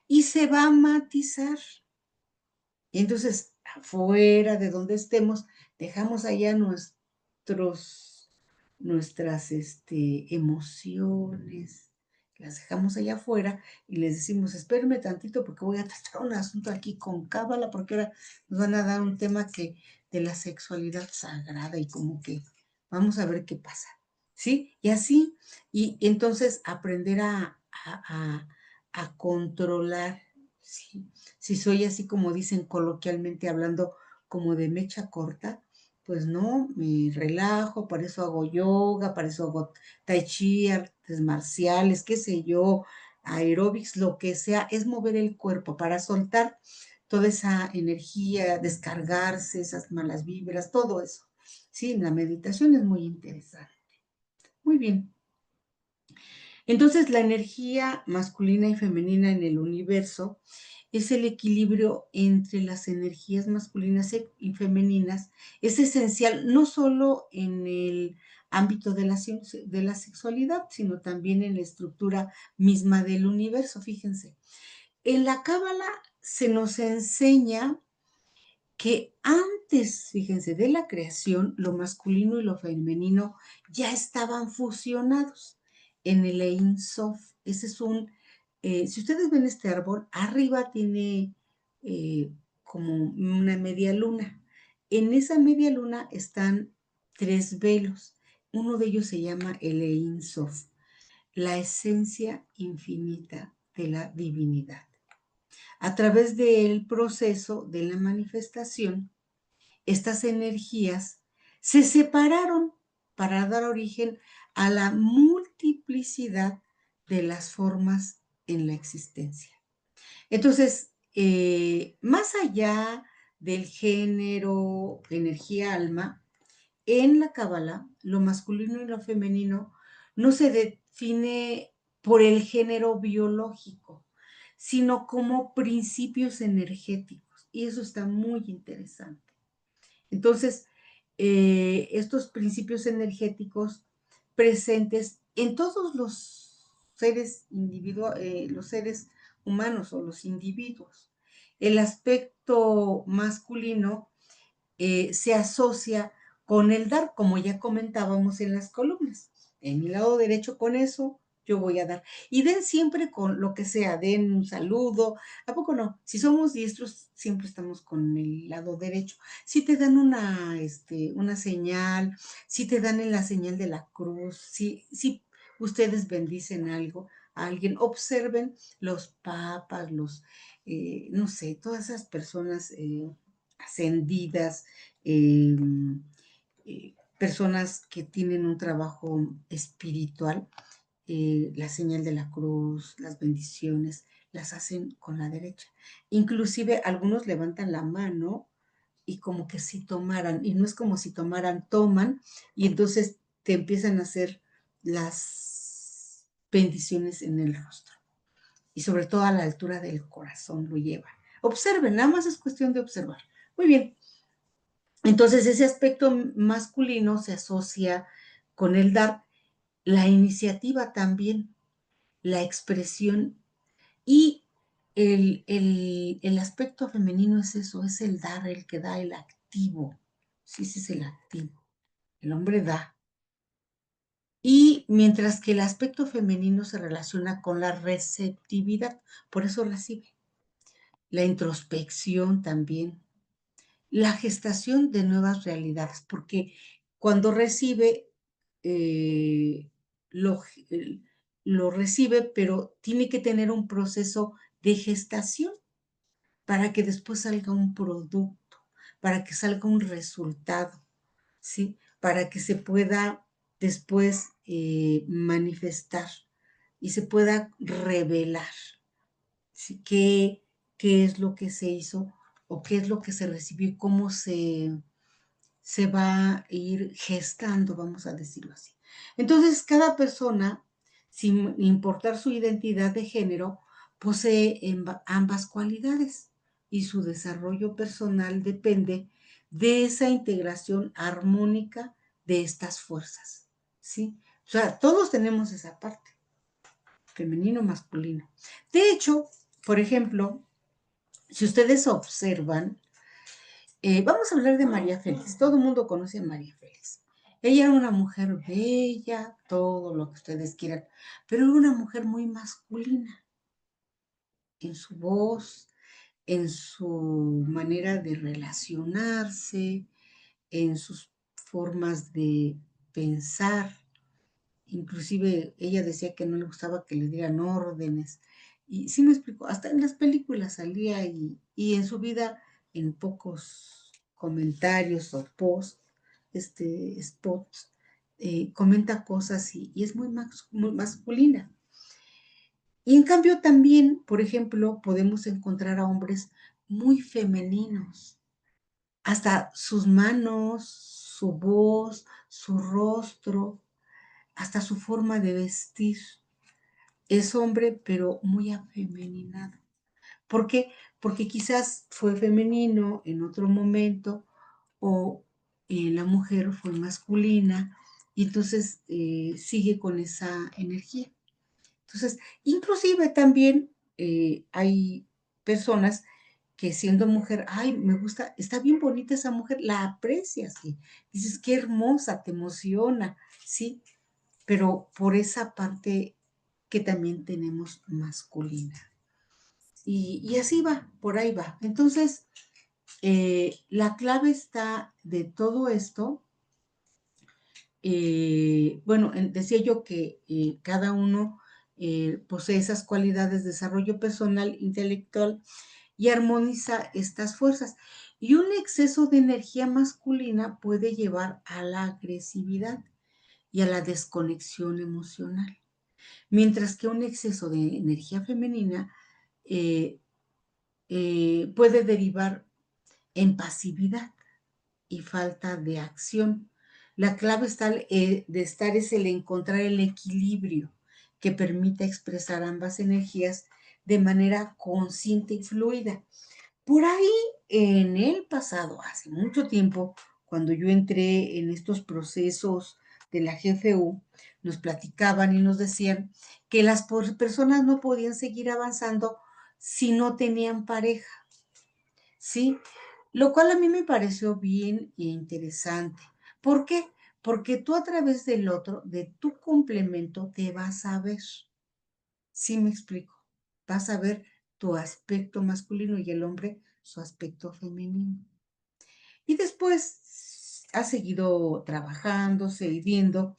S1: Y se va a matizar. Y entonces, afuera de donde estemos, dejamos allá nuestras emociones, las dejamos allá afuera y les decimos, espérenme tantito porque voy a tratar un asunto aquí con cábala, porque ahora nos van a dar un tema de la sexualidad sagrada y como que vamos a ver qué pasa, ¿sí? Y así, y entonces aprender a controlar, ¿sí? Si soy así como dicen coloquialmente hablando, como de mecha corta, pues no, me relajo, para eso hago yoga, para eso hago tai chi, artes marciales, qué sé yo, aeróbics, lo que sea, es mover el cuerpo para soltar toda esa energía, descargarse, esas malas vibras, todo eso. Sí, la meditación es muy interesante. Muy bien. Entonces, la energía masculina y femenina en el universo es el equilibrio entre las energías masculinas y femeninas. Es esencial no solo en el ámbito de la sexualidad, sino también en la estructura misma del universo. Fíjense, en la Cábala se nos enseña que antes, fíjense, de la creación, lo masculino y lo femenino ya estaban fusionados en el Ein Sof. Ese es si ustedes ven este árbol, arriba tiene como una media luna. En esa media luna están 3 velos. Uno de ellos se llama el Ein Sof, la esencia infinita de la divinidad. A través del proceso de la manifestación, estas energías se separaron para dar origen a la multiplicidad de las formas en la existencia. Entonces, más allá del género, energía, alma, en la Cábala, lo masculino y lo femenino no se define por el género biológico, sino como principios energéticos. Y eso está muy interesante. Entonces, estos principios energéticos presentes en todos los seres humanos o los individuos. El aspecto masculino se asocia con el dar, como ya comentábamos en las columnas. En mi lado derecho con eso yo voy a dar. Y den siempre con lo que sea, den un saludo. ¿A poco no? Si somos diestros, siempre estamos con el lado derecho. Si te dan una señal, si te dan en la señal de la cruz, si ustedes bendicen algo, a alguien, observen los papas, no sé, todas esas personas ascendidas, eh, personas que tienen un trabajo espiritual, la señal de la cruz, las bendiciones, las hacen con la derecha. Inclusive algunos levantan la mano y como que si tomaran, y no es como si tomaran, toman, y entonces te empiezan a hacer las bendiciones en el rostro. Y sobre todo a la altura del corazón lo llevan. Observen, nada más es cuestión de observar. Muy bien, entonces, ese aspecto masculino se asocia con el dar, la iniciativa también, la expresión y el aspecto femenino es eso, es el dar, el que da, el activo. Sí, ese es el activo. El hombre da. Y mientras que el aspecto femenino se relaciona con la receptividad, por eso recibe. La introspección también, la gestación de nuevas realidades, porque cuando recibe, eh, lo, lo recibe, pero tiene que tener un proceso de gestación para que después salga un producto, para que salga un resultado, ¿sí? Para que se pueda después manifestar y se pueda revelar, ¿sí? ¿Qué es lo que se hizo o qué es lo que se recibió y cómo se va a ir gestando, vamos a decirlo así. Entonces, cada persona, sin importar su identidad de género, posee ambas cualidades y su desarrollo personal depende de esa integración armónica de estas fuerzas, ¿sí? O sea, todos tenemos esa parte, femenino, masculino. De hecho, por ejemplo, si ustedes observan, vamos a hablar de María Félix. Todo el mundo conoce a María Félix. Ella era una mujer bella, todo lo que ustedes quieran, pero era una mujer muy masculina en su voz, en su manera de relacionarse, en sus formas de pensar. Inclusive ella decía que no le gustaba que le dieran órdenes. Y sí me explicó, hasta en las películas salía y en su vida, en pocos comentarios o posts, spots, comenta cosas y es muy masculina. Y en cambio también, por ejemplo, podemos encontrar a hombres muy femeninos. Hasta sus manos, su voz, su rostro, hasta su forma de vestir. Es hombre, pero muy afeminado. ¿Por qué? Porque quizás fue femenino en otro momento o la mujer fue masculina y entonces sigue con esa energía. Entonces, inclusive también hay personas que siendo mujer, ay, me gusta, está bien bonita esa mujer, la aprecias y dices, qué hermosa, te emociona, ¿sí? Pero por esa parte que también tenemos masculina. Y así va, por ahí va. Entonces, la clave está de todo esto. Bueno, decía yo que cada uno posee esas cualidades de desarrollo personal, intelectual y armoniza estas fuerzas. Y un exceso de energía masculina puede llevar a la agresividad y a la desconexión emocional, mientras que un exceso de energía femenina eh, puede derivar en pasividad y falta de acción. La clave de estar es el encontrar el equilibrio que permita expresar ambas energías de manera consciente y fluida. Por ahí, en el pasado, hace mucho tiempo, cuando yo entré en estos procesos de la GFU, nos platicaban y nos decían que las personas no podían seguir avanzando si no tenían pareja, ¿sí? Lo cual a mí me pareció bien e interesante. ¿Por qué? Porque tú a través del otro, de tu complemento, te vas a ver. ¿Sí me explico? Vas a ver tu aspecto masculino y el hombre su aspecto femenino. Y después ha seguido trabajándose y viendo.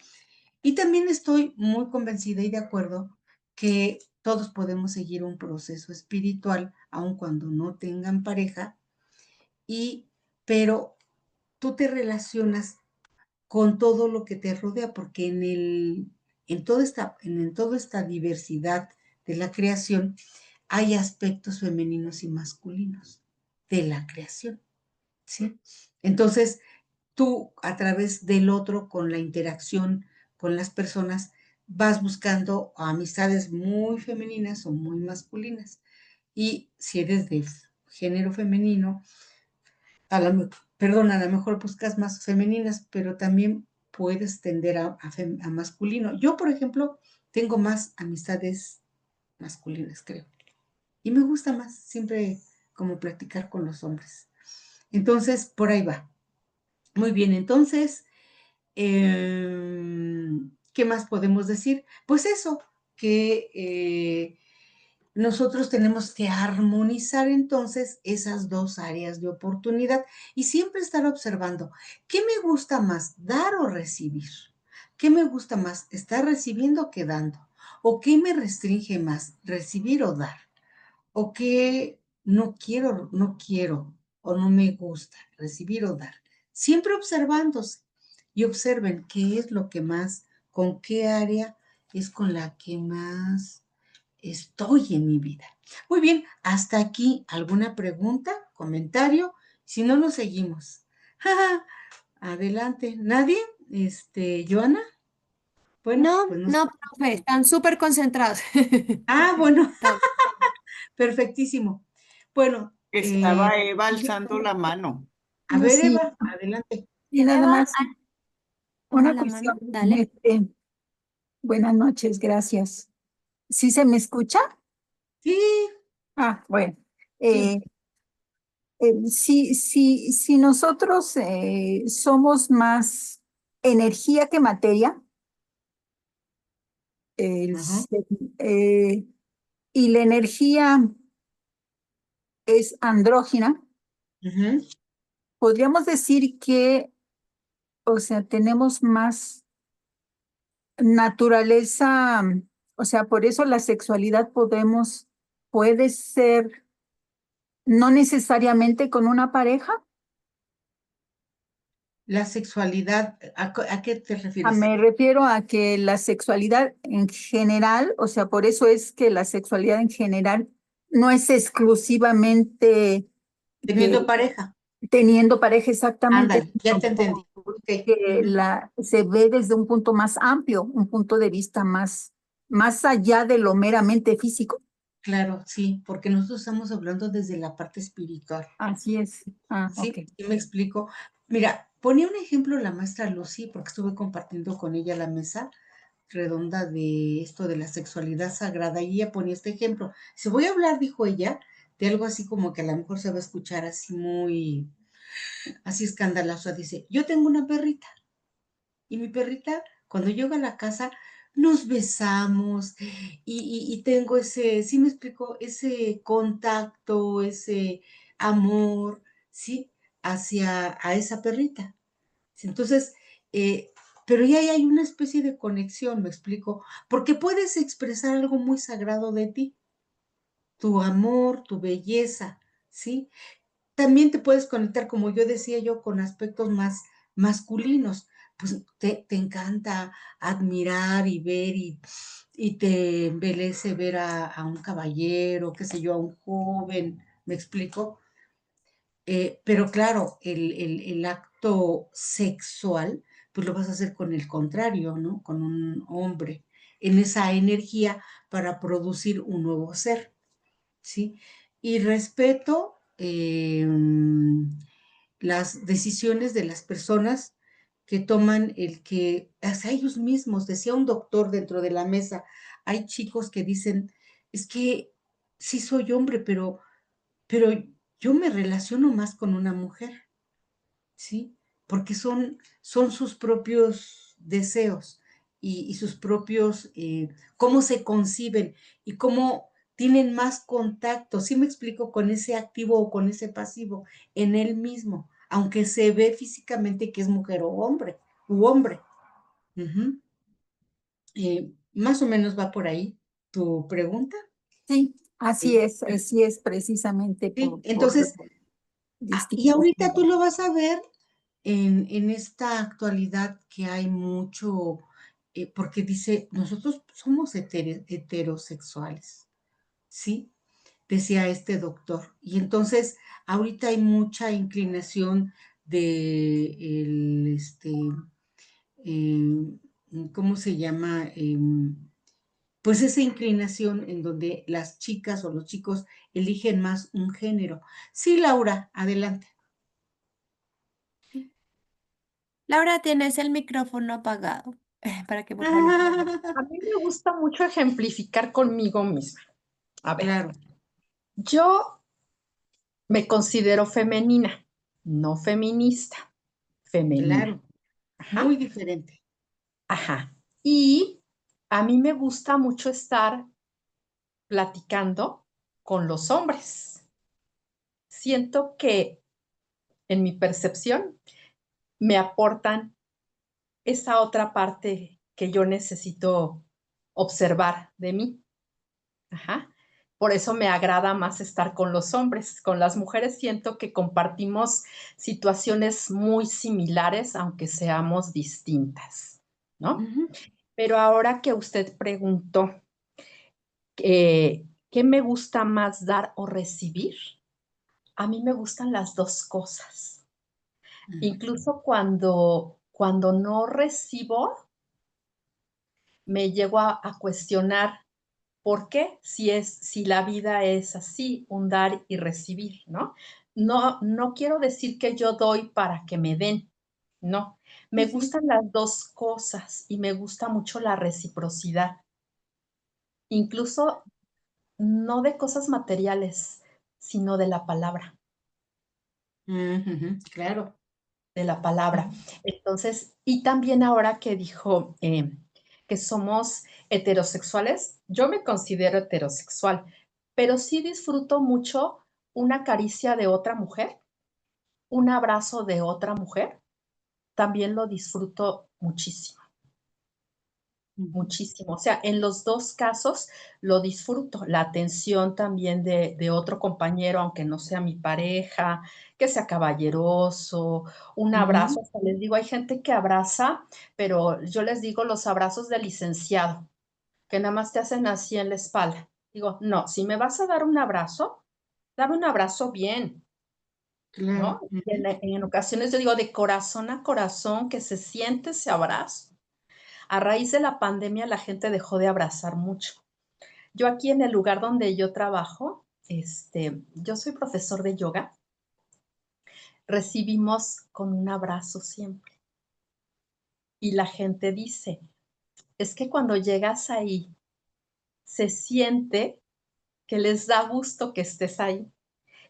S1: Y también estoy muy convencida y de acuerdo que todos podemos seguir un proceso espiritual, aun cuando no tengan pareja, pero tú te relacionas con todo lo que te rodea, porque en toda esta diversidad de la creación hay aspectos femeninos y masculinos de la creación, ¿sí? Entonces, tú a través del otro, con la interacción con las personas, vas buscando amistades muy femeninas o muy masculinas. Y si eres de género femenino, a lo mejor buscas más femeninas, pero también puedes tender a masculino. Yo, por ejemplo, tengo más amistades masculinas, creo. Y me gusta más siempre como platicar con los hombres. Entonces, por ahí va. Muy bien, entonces, ¿qué más podemos decir? Pues eso, que nosotros tenemos que armonizar entonces esas dos áreas de oportunidad y siempre estar observando, ¿qué me gusta más, dar o recibir? ¿Qué me gusta más, estar recibiendo que dando? ¿O qué me restringe más, recibir o dar? ¿O qué no quiero o no me gusta, recibir o dar? Siempre observándose y observen qué es lo que más, con qué área es con la que más estoy en mi vida. Muy bien, hasta aquí, ¿alguna pregunta, comentario? Si no, nos seguimos. Adelante. ¿Nadie? Joana. Bueno,
S3: No,
S1: pues no sé.
S3: no, profe, están súper concentrados.
S1: Bueno,
S3: Estamos.
S1: perfectísimo. Bueno,
S2: Estaba Eva
S1: sigue.
S2: alzando la mano.
S1: A
S4: No,
S1: ver,
S4: sí,
S1: Eva, adelante.
S4: y nada
S3: Eva,
S4: más
S3: alza
S4: una
S3: la mano,
S4: cuestión.
S3: dale.
S4: Buenas noches, gracias. ¿Sí se me escucha?
S1: Sí,
S4: Ah, bueno.
S1: sí.
S4: Eh, si nosotros somos más energía que materia, el
S1: Ajá,
S4: se- eh, y la energía es andrógina,
S1: ujú,
S4: podríamos decir que, o sea, tenemos más naturaleza, o sea, por eso la sexualidad puede ser no necesariamente con una pareja.
S1: La sexualidad, ¿a qué te refieres?
S4: Me refiero a que la sexualidad en general, o sea, por eso es que la sexualidad en general no es exclusivamente
S1: Teniendo
S4: que
S1: pareja.
S4: teniendo pareja exactamente,
S1: Ándale, ya te entendí. Ok.
S4: que
S1: Ujú.
S4: se ve desde un punto más amplio, un punto de vista más allá de lo meramente físico.
S1: Claro, sí, porque nosotros estamos hablando desde la parte espiritual.
S4: Así es. Ok.
S1: ¿Sí? ¿Sí me explico? Mira, ponía un ejemplo la maestra Lucy, porque estuve compartiendo con ella la mesa redonda de esto de la sexualidad sagrada, y ella ponía este ejemplo. Si voy a hablar, dijo ella, de algo así como que a lo mejor se va a escuchar así muy, así escandaloso. Dice, yo tengo una perrita, y mi perrita, cuando llego a la casa, nos besamos y tengo ese, ¿sí me explico? Ese contacto, ese amor, ¿sí? Hacia a esa perrita. Entonces, eh, pero ya hay una especie de conexión, me explico, porque puedes expresar algo muy sagrado de ti, tu amor, tu belleza, ¿sí? También te puedes conectar, como yo decía yo, con aspectos más masculinos. Pues te encanta admirar y ver y te embelece ver a un caballero, qué sé yo, a un joven, ¿me explico? Pero claro, el acto sexual, pues lo vas a hacer con el contrario, ¿no? Con un hombre, en esa energía para producir un nuevo ser. ¿Sí? Y respeto las decisiones de las personas que toman el que, hasta ellos mismos, decía un doctor dentro de la mesa, hay chicos que dicen, es que sí soy hombre, pero yo me relaciono más con una mujer. ¿Sí? Porque son sus propios deseos y sus propios, cómo se conciben y cómo tienen más contacto, ¿sí me explico? Con ese activo o con ese pasivo en él mismo, aunque se ve físicamente que es mujer o hombre, u hombre. Ujú. Más o menos va por ahí tu pregunta.
S4: Sí,
S1: Sí.
S4: así es precisamente
S1: Sí,
S4: por
S1: entonces, y
S4: distintos.
S1: ahorita tú lo vas a ver en esta actualidad que hay mucho, porque dice, nosotros somos heterosexuales, ¿sí? Decía este doctor. Y entonces, ahorita hay mucha inclinación de eh, ¿cómo se llama? Pues esa inclinación en donde las chicas o los chicos eligen más un género. Sí, Laura, adelante.
S3: Laura, tienes el micrófono apagado para que por favor.
S5: A mí me gusta mucho ejemplificar conmigo misma. A ver,
S1: Claro,
S5: yo me considero femenina, no feminista, femenina.
S1: claro, muy
S5: Ajá,
S1: diferente.
S5: ajá. Y a mí me gusta mucho estar platicando con los hombres. Siento que en mi percepción me aportan esa otra parte que yo necesito observar de mí. Ajá. Por eso me agrada más estar con los hombres. Con las mujeres siento que compartimos situaciones muy similares, aunque seamos distintas, ¿no?
S1: Ujú,
S5: Pero ahora que usted preguntó, ¿qué me gusta más dar o recibir? A mí me gustan las dos cosas.
S1: ujú,
S5: Incluso cuando no recibo, me llego a cuestionar por qué si la vida es así, un dar y recibir, ¿no? No quiero decir que yo doy para que me den, no. Me
S1: sí, sí.
S5: gustan las dos cosas y me gusta mucho la reciprocidad, incluso no de cosas materiales, sino de la palabra,
S1: Ujú, claro.
S5: de la palabra.
S1: Ujú,
S5: Entonces, y también ahora que dijo que somos heterosexuales, yo me considero heterosexual, pero sí disfruto mucho una caricia de otra mujer, un abrazo de otra mujer, también lo disfruto muchísimo.
S1: Ujú.
S5: muchísimo. O sea, en los dos casos lo disfruto. La atención también de otro compañero, aunque no sea mi pareja, que sea caballeroso, un abrazo.
S1: Ujú.
S5: Hasta les digo, hay gente que abraza, pero yo les digo los abrazos de licenciado, que nada más te hacen así en la espalda. Digo, no, si me vas a dar un abrazo, dame un abrazo bien, ¿no?
S1: Claro.
S5: Y en ocasiones yo digo de corazón a corazón, que se siente ese abrazo. A raíz de la pandemia la gente dejó de abrazar mucho. Yo aquí en el lugar donde yo trabajo, yo soy profesor de yoga, recibimos con un abrazo siempre. Y la gente dice, es que cuando llegas ahí, se siente que les da gusto que estés ahí.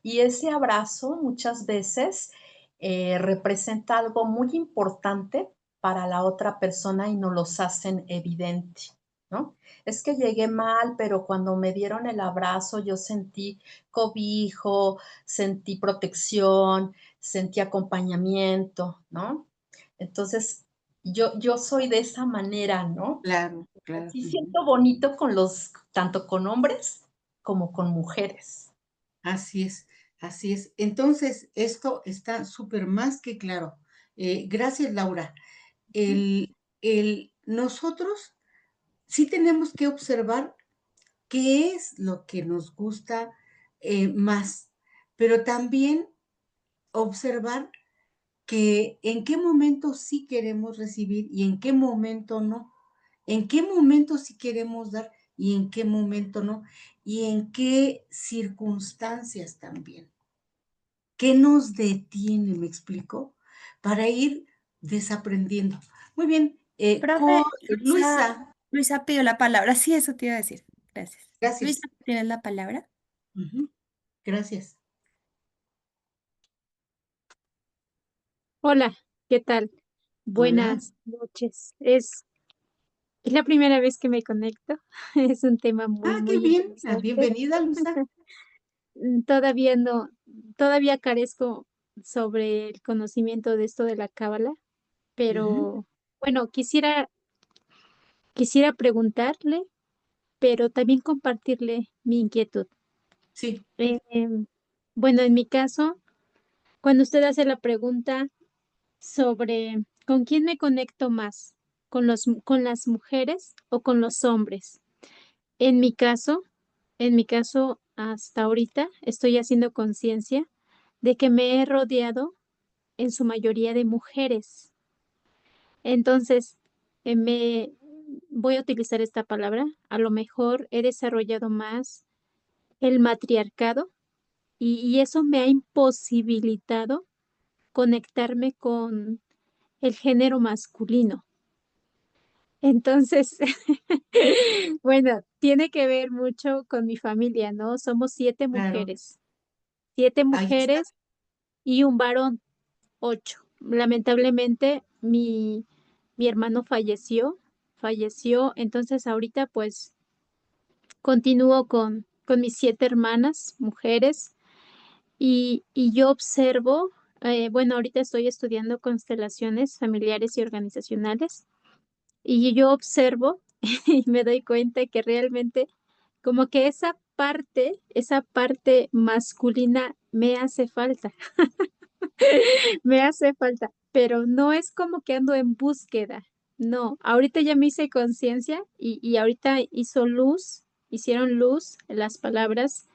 S5: Y ese abrazo muchas veces representa algo muy importante para la otra persona y nos los hacen evidente, ¿no? Es que llegué mal, pero cuando me dieron el abrazo yo sentí cobijo, sentí protección, sentí acompañamiento, ¿no? Entonces, yo soy de esa manera, ¿no?
S1: Claro, claro.
S5: Sí
S1: Ujú.
S5: siento bonito tanto con hombres como con mujeres.
S1: Así es, así es. Entonces, esto está súper más que claro. Gracias, Laura. Nosotros sí tenemos que observar qué es lo que nos gusta más, pero también observar que en qué momento sí queremos recibir y en qué momento no. En qué momento sí queremos dar y en qué momento no. Y en qué circunstancias también. ¿Qué nos detiene, me explico? Para ir desaprendiendo. Muy bien,
S3: Profe, Luisa,
S1: Luisa,
S3: Luisa pidió la palabra. Sí, eso te iba a decir. Gracias. Luisa,
S1: gracias.
S3: ¿tienes la palabra?
S1: Ujú, gracias.
S6: Hola, ¿qué tal?
S1: Hola.
S6: Buenas noches. Es la primera vez que me conecto. Es un tema muy,
S1: Qué
S6: muy
S1: bien.
S6: interesante.
S1: Bienvenida, Luisa.
S6: Todavía no, todavía carezco sobre el conocimiento de esto de la cábala,
S1: Ujú,
S6: pero bueno, quisiera preguntarle, pero también compartirle mi inquietud.
S1: sí,
S6: Bueno, en mi caso, cuando usted hace la pregunta sobre con quién me conecto más, con las mujeres o con los hombres. En mi caso, hasta ahorita estoy haciendo conciencia de que me he rodeado en su mayoría de mujeres. Entonces, me voy a utilizar esta palabra. A lo mejor he desarrollado más el matriarcado y eso me ha imposibilitado conectarme con el género masculino. Entonces, bueno, tiene que ver mucho con mi familia, ¿no? Somos
S1: claro.
S6: siete
S1: Ahí está.
S6: mujeres y un varón, 8. Lamentablemente, mi hermano falleció, entonces ahorita pues continúo con mis 7 hermanas, mujeres, y yo observo, bueno, ahorita estoy estudiando constelaciones familiares y organizacionales. Y yo observo y me doy cuenta que realmente como que esa parte masculina me hace falta, me hace falta, pero no es como que ando en búsqueda, no, ahorita ya me hice conciencia y ahorita hicieron luz las palabras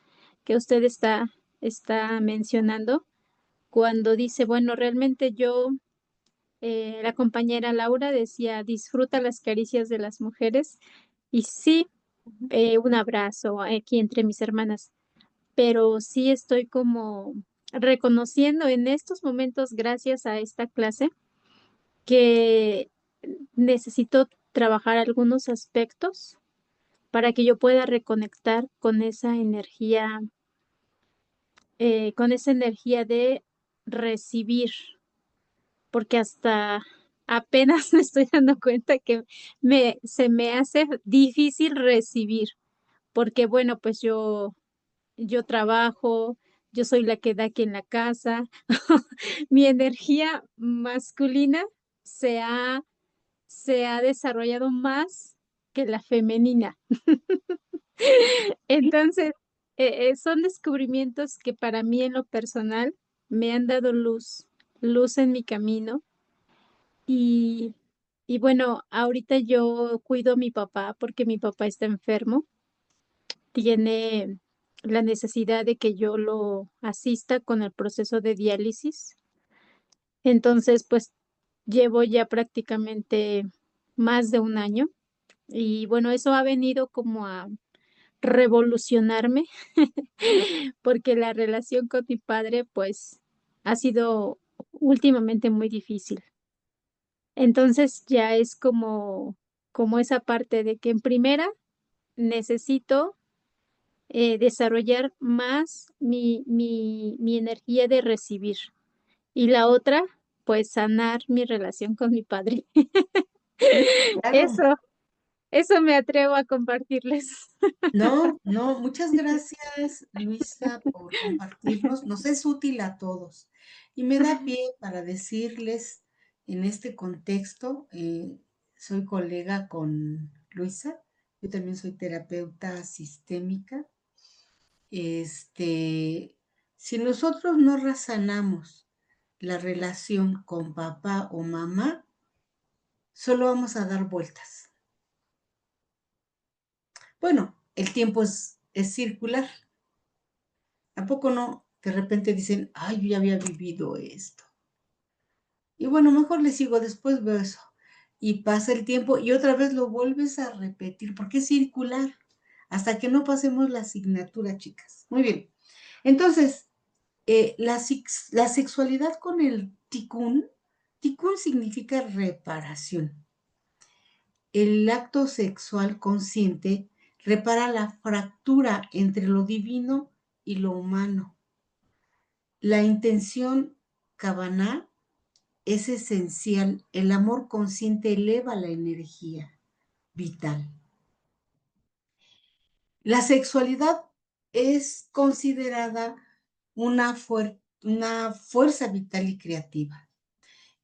S6: que usted está mencionando cuando dice, bueno, realmente yo la compañera Laura decía, disfruta las caricias de las mujeres. Y sí, un abrazo aquí entre mis hermanas, pero sí estoy como reconociendo en estos momentos, gracias a esta clase, que necesito trabajar algunos aspectos para que yo pueda reconectar con esa energía de recibir, porque hasta apenas me estoy dando cuenta que se me hace difícil recibir, porque bueno, pues yo trabajo, yo soy la que da aquí en la casa, mi energía masculina se ha, se ha desarrollado más que la femenina. Entonces, son descubrimientos que para mí en lo personal me han dado luz en mi camino. Y, y bueno, ahorita yo cuido a mi papá porque mi papá está enfermo, tiene la necesidad de que yo lo asista con el proceso de diálisis. Entonces, pues llevo ya prácticamente más de un año y bueno, eso ha venido como a revolucionarme porque la relación con mi padre pues ha sido últimamente muy difícil. Entonces ya es como esa parte de que en primera necesito desarrollar más mi energía de recibir y la otra pues sanar mi relación con mi padre.
S1: Claro.
S6: Eso, eso me atrevo a compartirles.
S1: No, no, muchas gracias, Luisa, por compartirnos. Nos es útil a todos. Y me da pie para decirles en este contexto, soy colega con Luisa, yo también soy terapeuta sistémica. Si nosotros no razonamos la relación con papá o mamá, solo vamos a dar vueltas. Bueno, el tiempo es circular. ¿A poco no? De repente dicen, ay, yo ya había vivido esto. Y bueno, mejor le sigo, después veo eso. Y pasa el tiempo y otra vez lo vuelves a repetir, porque es circular, hasta que no pasemos la asignatura, chicas. Muy bien. Entonces, la sexualidad con el tikkun significa reparación. El acto sexual consciente repara la fractura entre lo divino y lo humano. La intención Kavaná es esencial. El amor consciente eleva la energía vital. La sexualidad es considerada una fuerza vital y creativa.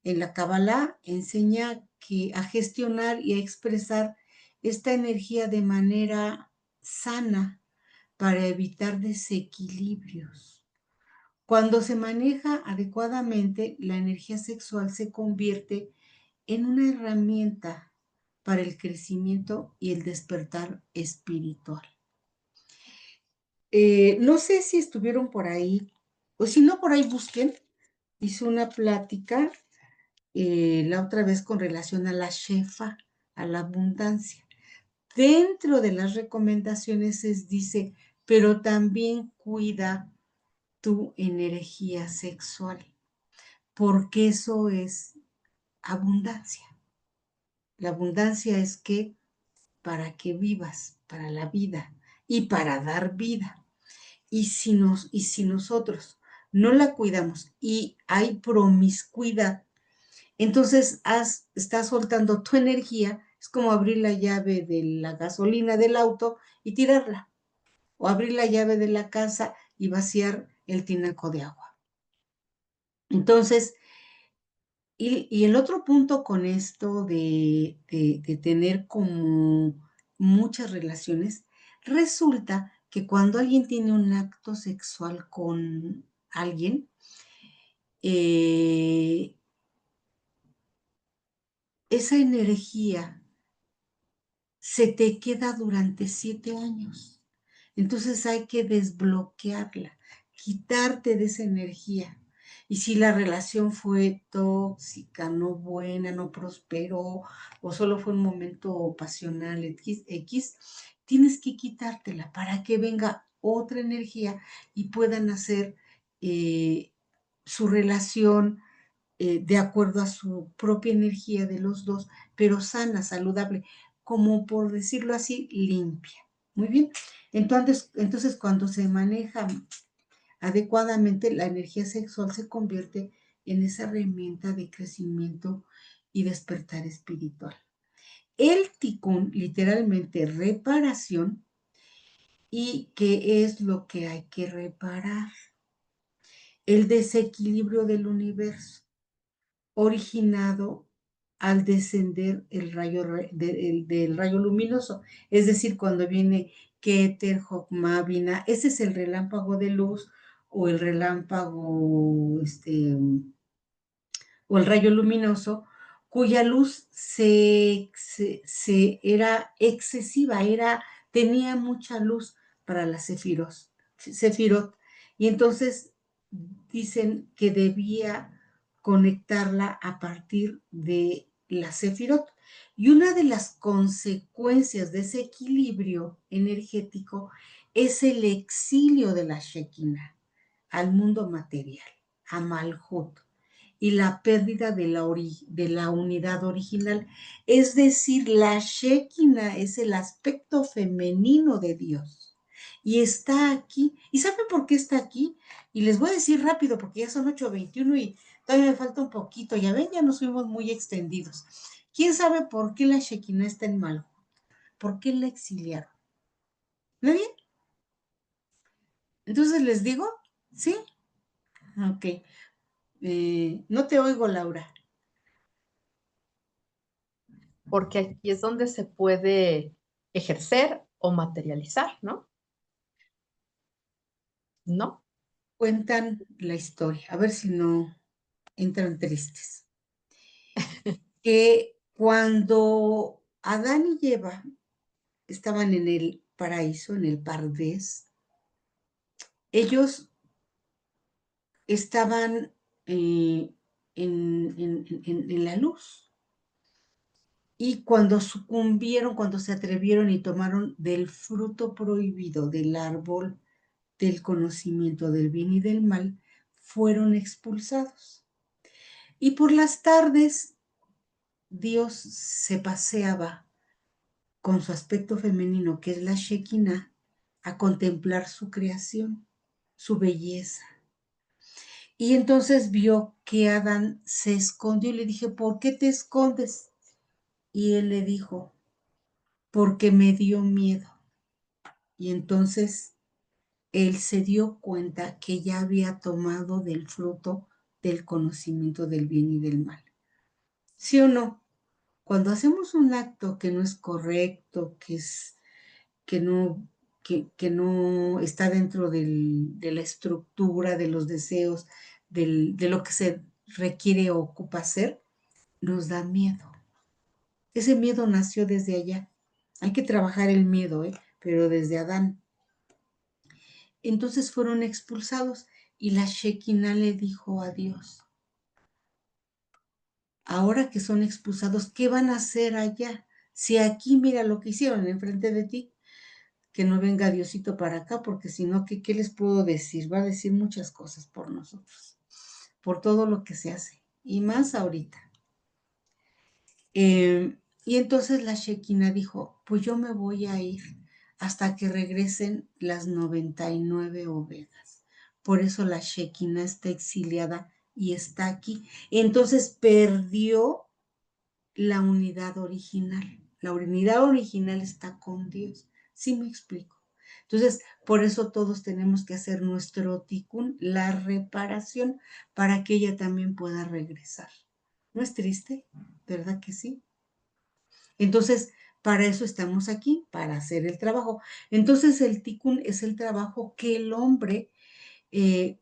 S1: En la Kabbalah enseña a gestionar y a expresar esta energía de manera sana para evitar desequilibrios. Cuando se maneja adecuadamente, la energía sexual se convierte en una herramienta para el crecimiento y el despertar espiritual. No sé si estuvieron por ahí, o si no, por ahí busquen. Hice una plática la otra vez con relación a la shefa, a la abundancia. Dentro de las recomendaciones dice, pero también cuida tu energía sexual, porque eso es abundancia. La abundancia es que para que vivas, para la vida y para dar vida. Y si nosotros no la cuidamos y hay promiscuidad, entonces estás soltando tu energía, es como abrir la llave de la gasolina del auto y tirarla, o abrir la llave de la casa y vaciar el tinaco de agua. Entonces, y el otro punto con esto de tener como muchas relaciones, resulta que cuando alguien tiene un acto sexual con alguien, esa energía se te queda durante 7 años. Entonces hay que desbloquearla, quitarte de esa energía. Y si la relación fue tóxica, no buena, no prosperó, o solo fue un momento pasional X, tienes que quitártela para que venga otra energía y puedan hacer su relación de acuerdo a su propia energía de los dos, pero sana, saludable, como por decirlo así, limpia. Muy bien. Entonces cuando se maneja adecuadamente, la energía sexual se convierte en esa herramienta de crecimiento y despertar espiritual. El tikkun, literalmente reparación, ¿y qué es lo que hay que reparar? El desequilibrio del universo originado al descender el rayo del rayo luminoso. Es decir, cuando viene Keter, Jokma, Binah, ese es el relámpago de luz o el relámpago, o el rayo luminoso, cuya luz era excesiva, tenía mucha luz para las sefirot. Y entonces dicen que debía conectarla a partir de la sefirot. Y una de las consecuencias de ese equilibrio energético es el exilio de la Shekinah al mundo material, a Malhut, y la pérdida de la unidad original. Es decir, la Shekinah es el aspecto femenino de Dios y está aquí. ¿Y saben por qué está aquí? Y les voy a decir rápido porque ya son 8:21 y todavía me falta un poquito. Ya ven, ya nos fuimos muy extendidos. ¿Quién sabe por qué la Shekinah está en Malhut? ¿Por qué la exiliaron? ¿Nadie? Entonces les digo, ¿sí? Ok. No te oigo, Laura.
S5: Porque aquí es donde se puede ejercer o materializar, ¿no? ¿No?
S1: Cuentan la historia, a ver si no entran tristes. Que cuando Adán y Eva estaban en el paraíso, en el Pardés, ellos estaban en la luz. Y cuando sucumbieron, cuando se atrevieron y tomaron del fruto prohibido del árbol del conocimiento del bien y del mal, fueron expulsados. Y por las tardes Dios se paseaba con su aspecto femenino, que es la Shekinah, a contemplar su creación, su belleza. Y entonces vio que Adán se escondió y le dije, ¿por qué te escondes? Y él le dijo, porque me dio miedo. Y entonces él se dio cuenta que ya había tomado del fruto del conocimiento del bien y del mal. ¿Sí o no? Cuando hacemos un acto que no es correcto, que no, que no está dentro de la estructura, de los deseos, de lo que se requiere o ocupa hacer, nos da miedo. Ese miedo nació desde allá. Hay que trabajar el miedo, pero desde Adán. Entonces fueron expulsados y la Shekinah le dijo a Dios, ahora que son expulsados, ¿qué van a hacer allá? Si aquí mira lo que hicieron enfrente de ti, que no venga Diosito para acá, porque si no, ¿qué les puedo decir? Va a decir muchas cosas por nosotros, por todo lo que se hace, y más ahorita. Y entonces la Shekinah dijo, pues yo me voy a ir hasta que regresen las 99 ovejas. Por eso la Shekinah está exiliada y está aquí. Entonces perdió la unidad original. La unidad original está con Dios. ¿Sí me explico? Entonces, por eso todos tenemos que hacer nuestro tikkun, la reparación, para que ella también pueda regresar. ¿No es triste? ¿Verdad que sí? Entonces, para eso estamos aquí, para hacer el trabajo. Entonces, el tikkun es el trabajo que el hombre, eh,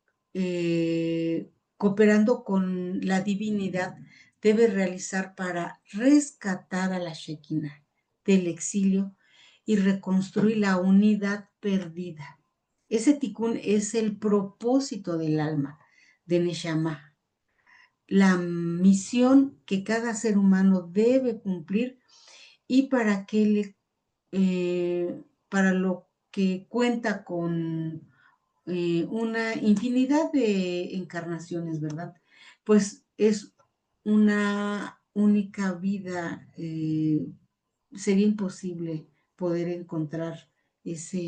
S1: cooperando con la divinidad, debe realizar para rescatar a la Shekinah del exilio y reconstruir la unidad perdida. Ese tikkun es el propósito del alma, de Neshama, la misión que cada ser humano debe cumplir y para lo que cuenta con una infinidad de encarnaciones, ¿verdad? Pues es una única vida, sería imposible poder encontrar ese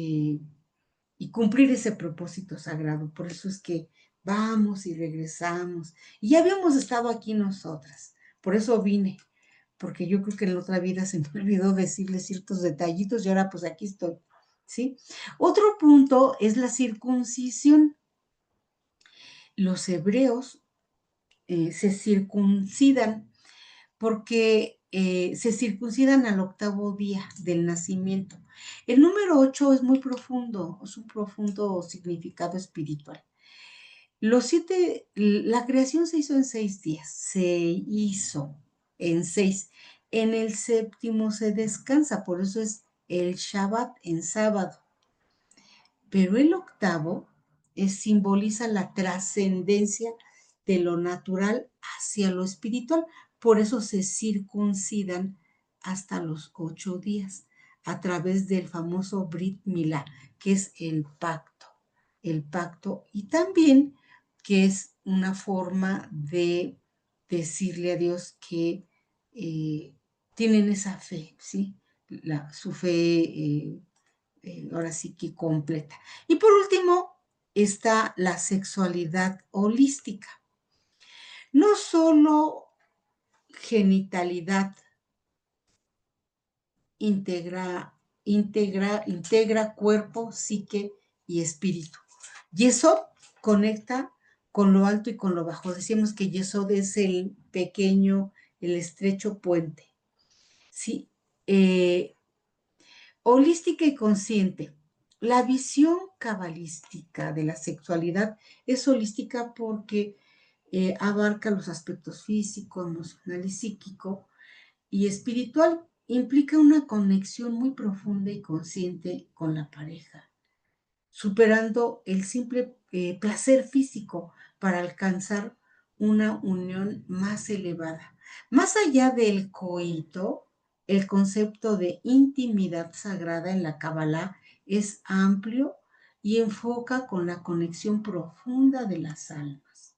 S1: y cumplir ese propósito sagrado. Por eso es que vamos y regresamos. Y ya habíamos estado aquí nosotras. Por eso vine, porque yo creo que en la otra vida se me olvidó decirles ciertos detallitos y ahora pues aquí estoy, ¿sí? Otro punto es la circuncisión. Los hebreos se circuncidan porque se circuncidan al 8º día del nacimiento. El número 8 es muy profundo, es un profundo significado espiritual. La creación se hizo en 6 días, se hizo en 6. En el 7º se descansa, por eso es el Shabbat en sábado. Pero el 8º simboliza la trascendencia de lo natural hacia lo espiritual. Por eso se circuncidan hasta los 8 días a través del famoso Brit Milá, que es el pacto, y también que es una forma de decirle a Dios que tienen esa fe, ¿sí? Su fe ahora sí que completa. Y por último está la sexualidad holística. No solo genitalidad integra cuerpo, psique y espíritu. Yesod conecta con lo alto y con lo bajo. Decíamos que Yesod es el pequeño, el estrecho puente. Sí, holística y consciente. La visión cabalística de la sexualidad es holística porque abarca los aspectos físico, emocional y psíquico, y espiritual. Implica una conexión muy profunda y consciente con la pareja, superando el simple placer físico para alcanzar una unión más elevada. Más allá del coito, el concepto de intimidad sagrada en la Kabbalah es amplio y enfoca con la conexión profunda de las almas.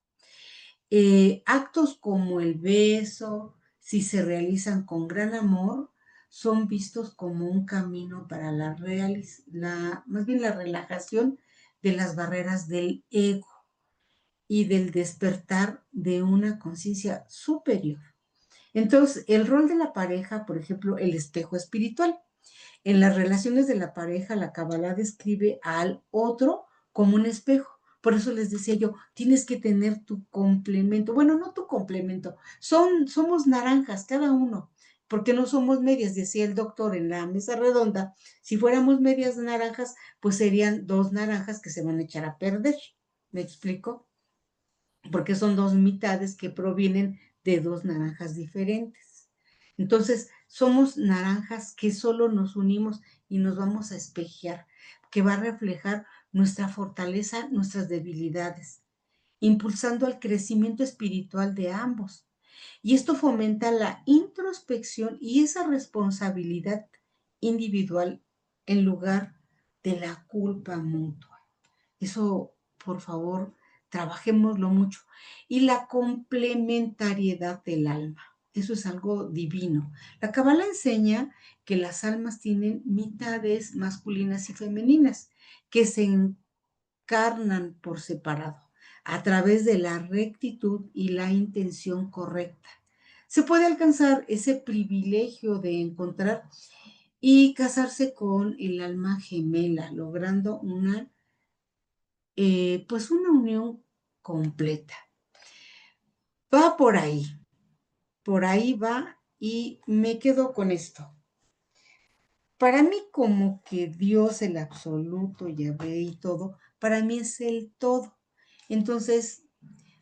S1: Actos como el beso, si se realizan con gran amor, son vistos como un camino para más bien la relajación de las barreras del ego y del despertar de una conciencia superior. Entonces, el rol de la pareja, por ejemplo, el espejo espiritual. En las relaciones de la pareja, la Kabbalah describe al otro como un espejo. Por eso les decía yo, tienes que tener tu complemento. Bueno, no tu complemento, somos naranjas cada uno, porque no somos medias, decía el doctor en la mesa redonda. Si fuéramos medias naranjas, pues serían 2 naranjas que se van a echar a perder. ¿Me explico? Porque son 2 mitades que provienen de 2 naranjas diferentes. Entonces, somos naranjas que solo nos unimos y nos vamos a espejear, que va a reflejar nuestra fortaleza, nuestras debilidades, impulsando el crecimiento espiritual de ambos. Y esto fomenta la introspección y esa responsabilidad individual en lugar de la culpa mutua. Eso, por favor, trabajémoslo mucho. Y la complementariedad del alma. Eso es algo divino. La Kabbalah enseña que las almas tienen mitades masculinas y femeninas que se encarnan por separado a través de la rectitud y la intención correcta. Se puede alcanzar ese privilegio de encontrar y casarse con el alma gemela, logrando pues una unión completa. Va por ahí va y me quedo con esto. Para mí como que Dios, el absoluto, Yahvé y todo, para mí es el todo. Entonces,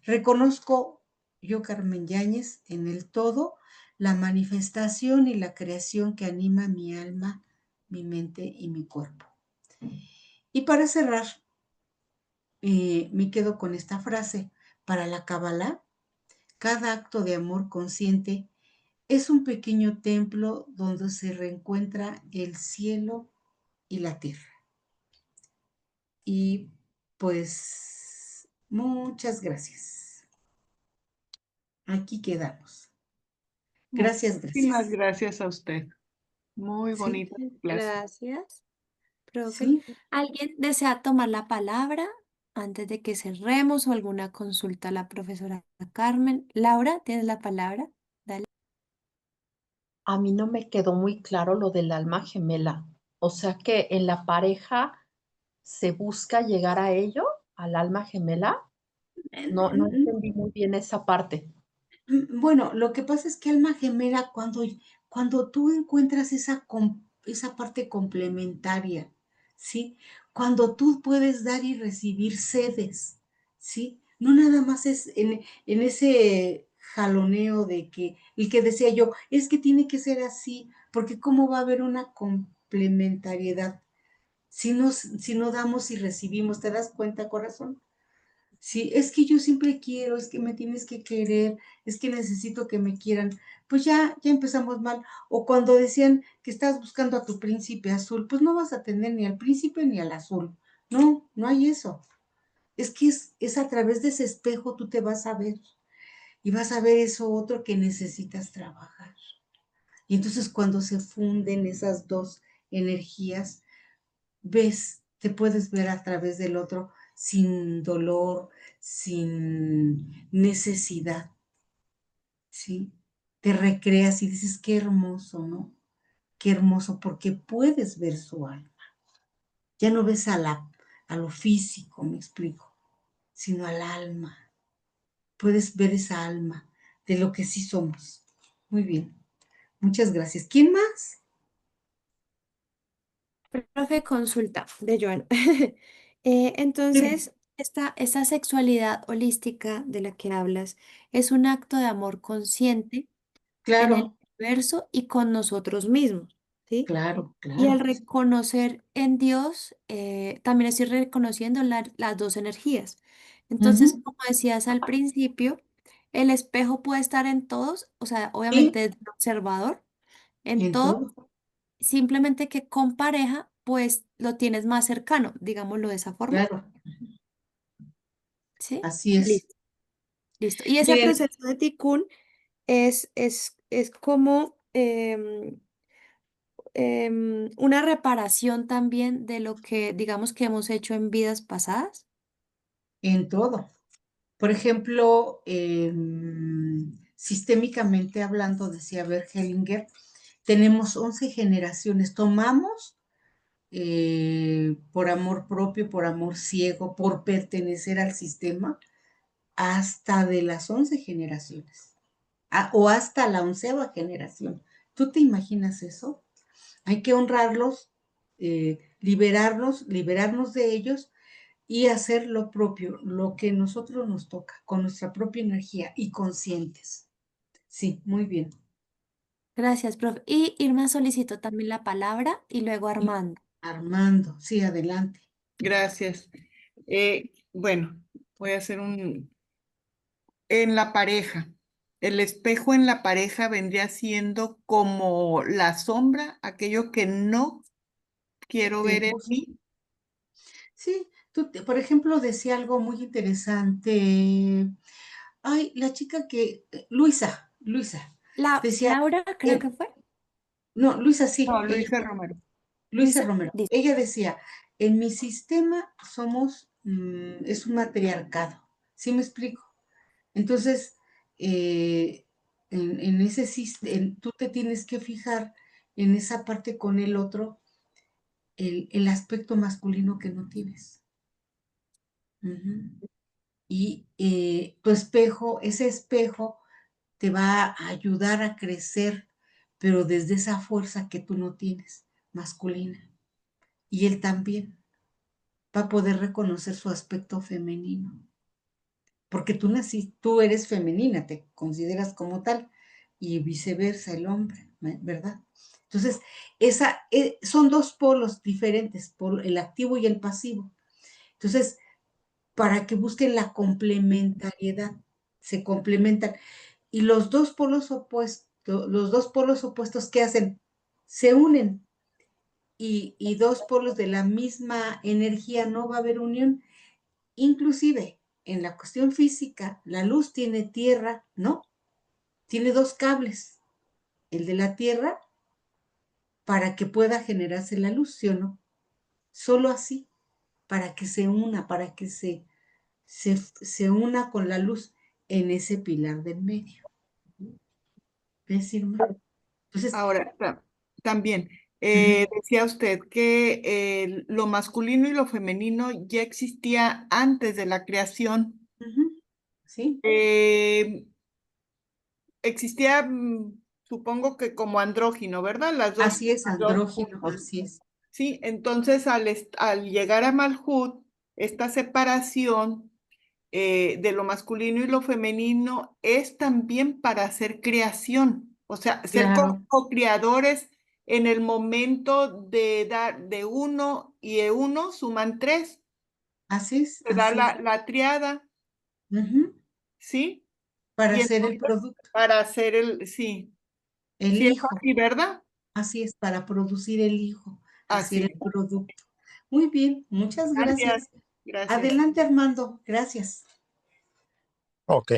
S1: reconozco yo, Carmen Yáñez, en el todo, la manifestación y la creación que anima mi alma, mi mente y mi cuerpo. Y para cerrar, me quedo con esta frase. Para la Kabbalah, cada acto de amor consciente es un pequeño templo donde se reencuentra el cielo y la tierra. Y pues muchas gracias. Aquí quedamos. Gracias,
S2: Muchísimas
S1: gracias.
S2: gracias a usted. Muy
S1: Sí,
S2: bonita clase.
S3: Gracias, profe.
S1: sí.
S3: ¿Alguien desea tomar la palabra antes de que cerremos o alguna consulta a la profesora Carmen? Laura, ¿tienes la palabra? Dale.
S5: A mí no me quedó muy claro lo del alma gemela. O sea que en la pareja se busca llegar a ello, al alma gemela. No
S1: Mm,
S5: entendí muy bien esa parte.
S1: Bueno, lo que pasa es que alma gemela, cuando tú encuentras esa parte complementaria, ¿sí? Cuando tú puedes dar y recibir, cedes, ¿sí? No nada más es en ese jaloneo de que, el que decía yo, es que tiene que ser así, porque ¿cómo va a haber una complementariedad si no damos y recibimos? ¿Te das cuenta, corazón? Sí, es que yo siempre quiero, es que me tienes que querer, es que necesito que me quieran. Pues ya empezamos mal. O cuando decían que estás buscando a tu príncipe azul, pues no vas a tener ni al príncipe ni al azul. No, no hay eso. Es que es a través de ese espejo tú te vas a ver y vas a ver eso otro que necesitas trabajar. Y entonces cuando se funden esas dos energías, te puedes ver a través del otro sin dolor, sin necesidad, ¿sí? Te recreas y dices, qué hermoso, ¿no? Qué hermoso, porque puedes ver su alma. Ya no ves a lo físico, me explico, sino al alma. Puedes ver esa alma de lo que sí somos. Muy bien, muchas gracias. ¿Quién más?
S3: Profe, consulta de Joan.
S1: Dime.
S3: Entonces, esta sexualidad holística de la que hablas es un acto de amor consciente en el
S1: Claro,
S3: universo y con nosotros mismos, ¿sí?
S1: claro,
S3: Y al
S1: claro.
S3: reconocer en Dios, también estoy reconociendo las dos energías. Entonces,
S1: Ujú.
S3: como decías al principio, el espejo puede estar en todos, o sea,
S1: Sí,
S3: obviamente desde el observador, en
S1: en
S3: todos,
S1: todo.
S3: simplemente que con pareja, pues lo tienes más cercano, digámoslo de esa forma,
S1: Claro,
S3: ¿sí?
S1: así es.
S3: Listo, listo. Y ese
S1: Miren,
S3: proceso de Tikkun es como una reparación también de lo que digamos que hemos hecho en vidas pasadas.
S1: en todo. Por ejemplo, sistémicamente hablando, decía Bert Hellinger, tenemos 11 generaciones. Tomamos por amor propio, por amor ciego, por pertenecer al sistema, hasta de las 11 generaciones, o hasta la 11ª generación. ¿Tú te imaginas eso? Hay que honrarlos, liberarnos de ellos y hacer lo propio, lo que nosotros nos toca, con nuestra propia energía y conscientes. Sí, muy bien.
S3: Gracias, profe. Y Irma solicitó también la palabra y luego
S1: Y
S3: Armando.
S1: Armando, sí, adelante.
S2: Gracias. Bueno, voy a hacer en la pareja. El espejo en la pareja vendría siendo como la sombra, aquello que no quiero
S1: ¿Te
S2: ver en
S1: gusta?
S2: mí.
S1: Sí, por ejemplo, decía algo muy interesante. Ay, la chica Luisa, decía,
S3: Laura, creo
S1: eh,
S3: que fue.
S1: no, Luisa sí,
S2: No,
S1: ella,
S2: Luisa Romero.
S1: Luisa
S3: Luisa,
S1: Romero,
S3: listo.
S1: ella decía, en mi sistema es un matriarcado, ¿sí me explico? Entonces, eh, en ese sistema, tú te tienes que fijar en esa parte con el otro, el aspecto masculino que no tienes. Ujú. Y tu espejo, ese espejo te va a ayudar a crecer, pero desde esa fuerza que tú no tienes, masculina. Y él también va a poder reconocer su aspecto femenino, porque tú eres femenina, te consideras como tal, y viceversa el hombre, ¿verdad? Entonces, son dos polos diferentes, el activo y el pasivo. Entonces, para que busquen la complementariedad, se complementan. Y los dos polos opuestos, ¿qué hacen? Se unen. Y dos polos de la misma energía no va a haber unión. Inclusive, en la cuestión física, la luz tiene tierra, ¿no? Tiene dos cables. El de la tierra para que pueda generarse la luz, ¿sí o no? Solo así, para que se una, para que se una con la luz en ese pilar del medio. ¿Ves, Irma? Entonces,
S2: Ahora, también,
S1: ujú,
S2: decía usted que lo masculino y lo femenino ya existía antes de la creación.
S1: ujú, sí,
S2: Eh, existía, supongo que como andrógino, ¿verdad? Las dos.
S1: Así es,
S2: Las dos
S1: andrógino,
S2: juntos.
S1: así es.
S2: Sí, entonces al llegar a Malhut, esta separación de lo masculino y lo femenino es también para hacer creación, o sea, ser
S1: Claro,
S2: co-creadores en el momento de dar de uno y de uno suman tres,
S1: así es,
S2: se da
S1: así es.
S2: la triada,
S1: Ujú.
S2: ¿sí?
S1: Para
S2: Y
S1: hacer el
S2: entonces
S1: producto,
S2: para hacer sí,
S1: el
S2: sí es
S1: hijo,
S2: así, ¿verdad?
S1: así es, para producir el hijo, hacer
S2: Así.
S1: el producto. Muy bien, muchas
S2: Gracias,
S1: gracias.
S2: gracias.
S1: Adelante, Armando, gracias.
S7: Ok.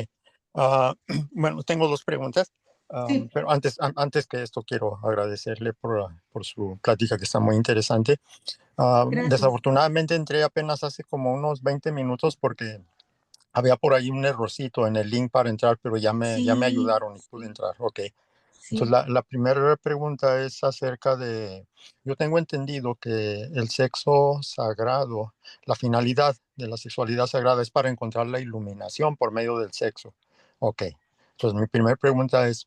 S7: Ah, bueno, tengo dos preguntas,
S1: Sí,
S7: pero antes que esto quiero agradecerle por su plática que está muy interesante.
S1: gracias.
S7: Desafortunadamente entré apenas hace como unos 20 minutos porque había por ahí un errorcito en el link para entrar, pero ya me
S1: Sí,
S7: ayudaron y pude entrar. Ok. Entonces,
S1: sí.
S7: la primera pregunta es acerca de, yo tengo entendido que el sexo sagrado, la finalidad de la sexualidad sagrada es para encontrar la iluminación por medio del sexo. Ok. Entonces, mi primera pregunta es,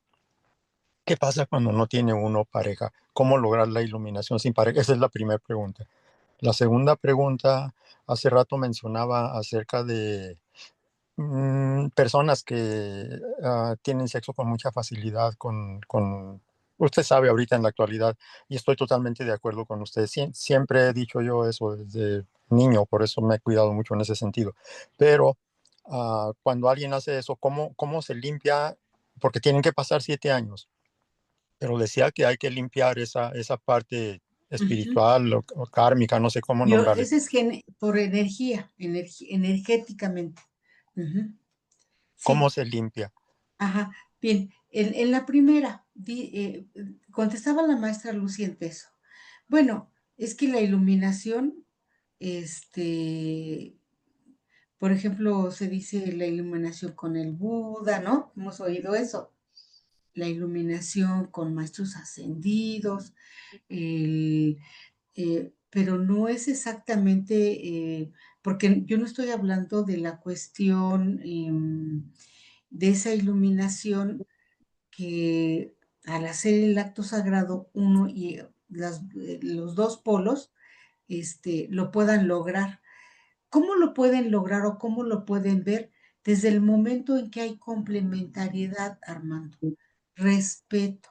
S7: ¿qué pasa cuando no tiene uno pareja? ¿Cómo lograr la iluminación sin pareja? Esa es la primera pregunta. La segunda pregunta, hace rato mencionaba acerca de personas que tienen sexo con mucha facilidad, usted sabe ahorita en la actualidad, y estoy totalmente de acuerdo con usted. Siempre he dicho yo eso desde niño, por eso me he cuidado mucho en ese sentido. Pero cuando alguien hace eso, ¿cómo se limpia? Porque tienen que pasar 7 años, pero decía que hay que limpiar esa parte
S1: Ujú.
S7: espiritual o kármica, no sé cómo nombrarle.
S1: Ese es por energía, energéticamente. Ujú.
S7: ¿Cómo
S1: Sí,
S7: se limpia?
S1: ajá. Bien, en la primera, contestaba la maestra Lucy en eso. Bueno, es que la iluminación, este, por ejemplo, se dice la iluminación con el Buda, ¿no? Hemos oído eso. La iluminación con maestros ascendidos, pero no es exactamente, porque yo no estoy hablando de la cuestión de esa iluminación que al hacer el acto sagrado uno y los dos polos lo puedan lograr. ¿Cómo lo pueden lograr o cómo lo pueden ver? Desde el momento en que hay complementariedad, Armando, respeto,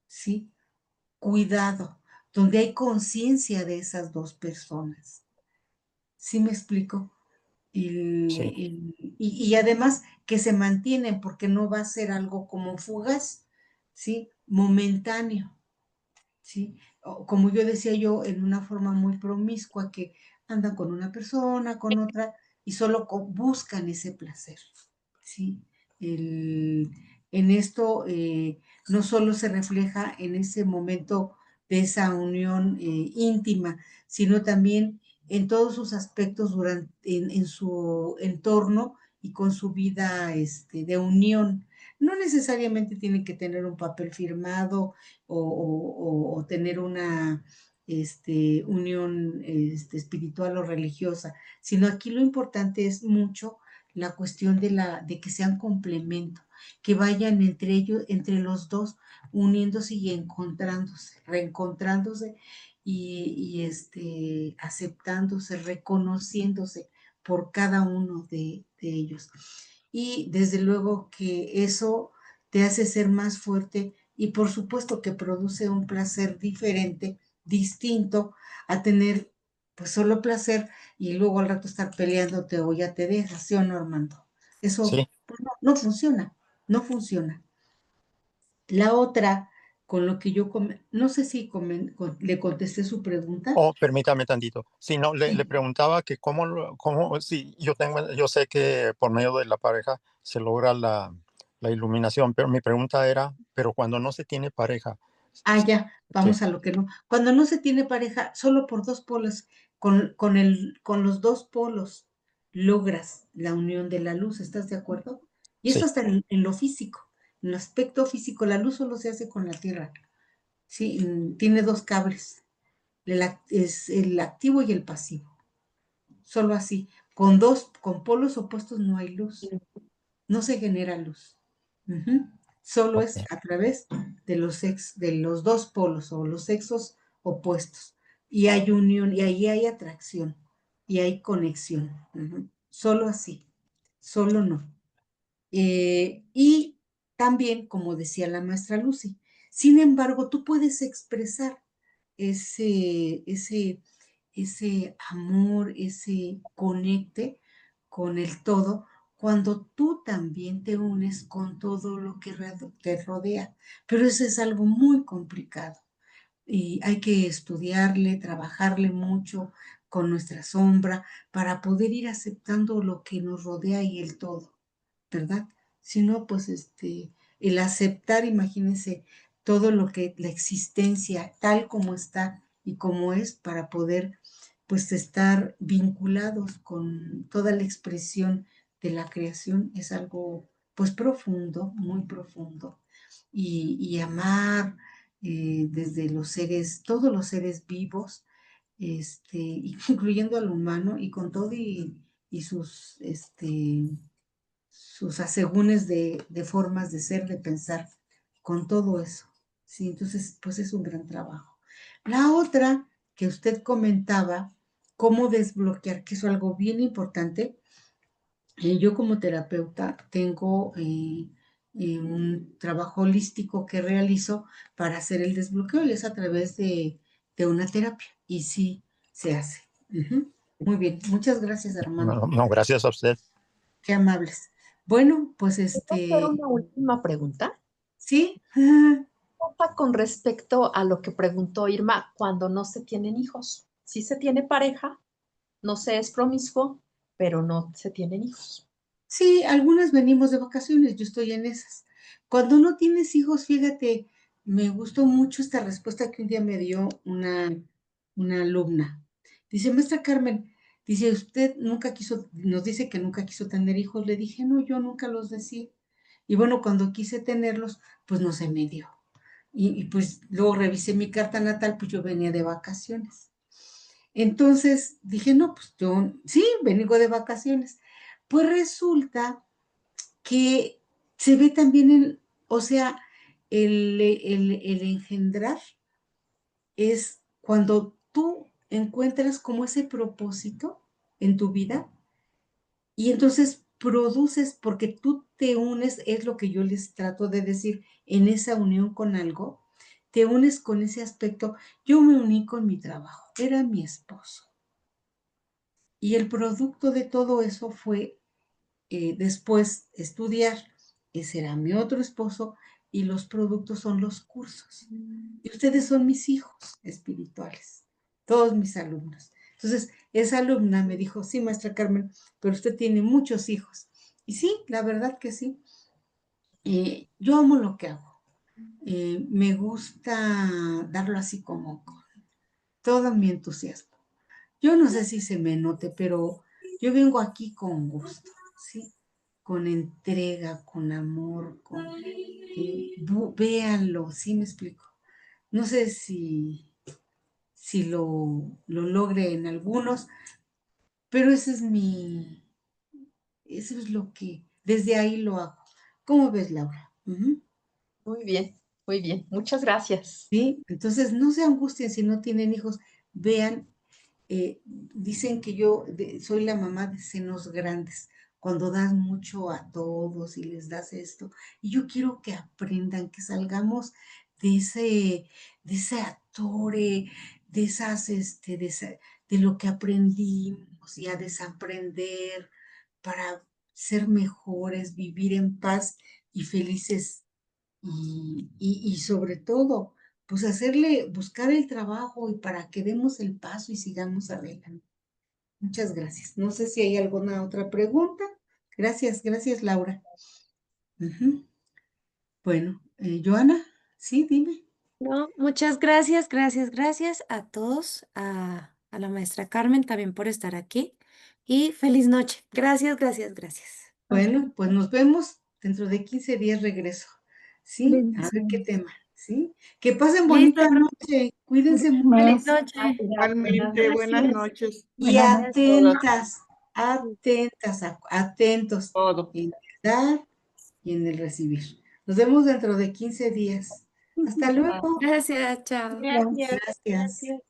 S1: ¿sí? Cuidado, donde hay conciencia de esas dos personas. ¿Sí me explico?
S7: Sí,
S1: Y además que se mantienen porque no va a ser algo como fugaz, ¿sí? Momentáneo. ¿Sí? O, como yo decía yo, en una forma muy promiscua, que andan con una persona, con otra, y solo buscan ese placer, ¿sí? El, en esto no solo se refleja en ese momento de esa unión íntima, sino también en todos sus aspectos en su entorno y con su vida de unión. No necesariamente tienen que tener un papel firmado o tener una unión espiritual o religiosa, sino aquí lo importante es mucho la cuestión de que sean complemento, que vayan entre ellos, entre los dos, uniéndose y encontrándose, reencontrándose y aceptándose, reconociéndose por cada uno de ellos. Y desde luego que eso te hace ser más fuerte y por supuesto que produce un placer diferente, distinto a tener pues solo placer y luego al rato estar peleándote o ya te dejas, ¿sí o no, Armando? Eso
S7: sí.
S1: pues, no funciona, no funciona. La otra, con lo que yo, no sé si le contesté su pregunta.
S7: Oh, permítame tantito. Si no, le
S1: Sí.
S7: preguntaba que sí, yo sé que por medio de la pareja se logra la iluminación, pero mi pregunta era, pero cuando no se tiene pareja,
S1: Ya,
S7: sí,
S1: vamos a lo que no. Cuando no se tiene pareja, solo por dos polos, con los dos polos logras la unión de la luz, ¿estás de acuerdo? Y eso
S7: sí,
S1: hasta en lo físico, en el aspecto físico, la luz solo se hace con la Tierra, ¿sí? Tiene dos cables, es el activo y el pasivo, solo así. Con polos opuestos no hay luz, no se genera luz. Ujú. Solo
S7: Ok.
S1: es a través de los dos polos o los sexos opuestos. Y hay unión, y ahí hay atracción, y hay conexión. Solo así, solo no. Y también, como decía la maestra Lucy, sin embargo, tú puedes expresar ese amor, ese conecte con el todo, cuando tú también te unes con todo lo que te rodea. Pero eso es algo muy complicado y hay que estudiarle, trabajarle mucho con nuestra sombra para poder ir aceptando lo que nos rodea y el todo, ¿verdad? Si no, pues el aceptar, imagínense, todo lo que la existencia tal como está y como es para poder pues estar vinculados con toda la expresión de la creación es algo pues profundo, muy profundo. Y amar desde los seres, todos los seres vivos, incluyendo al humano y con todo y sus asegúnes de formas de ser, de pensar, con todo eso. Sí, entonces, pues es un gran trabajo. La otra que usted comentaba, cómo desbloquear, que es algo bien importante. Yo como terapeuta tengo un trabajo holístico que realizo para hacer el desbloqueo y es a través de una terapia. Y sí, se hace. Muy bien, muchas gracias, Armando.
S7: No, no, gracias a usted.
S1: Qué amables. Bueno, pues
S5: ¿Puedo hacer una última pregunta?
S1: sí.
S5: Con respecto a lo que preguntó Irma, cuando no se tienen hijos. Sí se tiene pareja, no se es promiscuo, pero no se tienen hijos.
S1: Sí, algunas venimos de vacaciones, yo estoy en esas. Cuando no tienes hijos, fíjate, me gustó mucho esta respuesta que un día me dio una alumna. Dice, maestra Carmen, dice, usted nunca quiso, nos dice que nunca quiso tener hijos. Le dije, no, yo nunca los decía. Y bueno, cuando quise tenerlos, pues no se me dio. Y pues luego revisé mi carta natal, pues yo venía de vacaciones. Entonces dije, no, pues yo sí, vengo de vacaciones. Pues resulta que se ve también o sea, el engendrar es cuando tú encuentras como ese propósito en tu vida y entonces produces, porque tú te unes, es lo que yo les trato de decir, en esa unión con algo, te unes con ese aspecto. Yo me uní con mi trabajo, era mi esposo. Y el producto de todo eso fue después estudiar. Ese era mi otro esposo y los productos son los cursos. Y ustedes son mis hijos espirituales, todos mis alumnos. Entonces, esa alumna me dijo, sí, maestra Carmen, pero usted tiene muchos hijos. Y sí, la verdad que sí. Yo amo lo que hago. Me gusta darlo así como con todo mi entusiasmo. Yo no sé si se me note, pero yo vengo aquí con gusto, ¿sí? Con entrega, con amor, véanlo, ¿sí me explico? No sé si lo logre en algunos, pero eso es lo que, desde ahí lo hago. ¿Cómo ves, Laura?
S5: Muy bien, muchas gracias.
S1: Sí, entonces no se angustien si no tienen hijos, vean. Dicen que yo soy la mamá de senos grandes, cuando das mucho a todos y les das esto. Y yo quiero que aprendan, que salgamos de ese atore, de lo que aprendimos y a desaprender para ser mejores, vivir en paz y felices y sobre todo, pues buscar el trabajo y para que demos el paso y sigamos adelante. Muchas gracias. No sé si hay alguna otra pregunta. Gracias, gracias, Laura. Bueno, Joana, sí, dime.
S3: No, muchas gracias, gracias, gracias a todos, a la maestra Carmen también por estar aquí y feliz noche. Gracias, gracias, gracias.
S1: Bueno, pues nos vemos dentro de 15 días regreso. ¿Sí? A ver qué tema. ¿Sí? Que pasen
S3: Listo,
S1: bonita
S3: profe.
S1: noche. Cuídense mucho.
S3: Feliz noche.
S2: Igualmente, buenas
S3: Gracias.
S2: noches.
S1: Y
S4: Buenas noches.
S2: Todas,
S1: atentos, atentos
S2: todo.
S1: en el dar y en el recibir. Nos vemos dentro de 15 días. Hasta luego.
S3: Gracias, chao.
S6: Gracias.
S1: Gracias.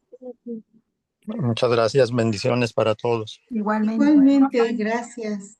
S7: Muchas gracias, bendiciones para todos.
S4: Igualmente.
S1: Igualmente, gracias.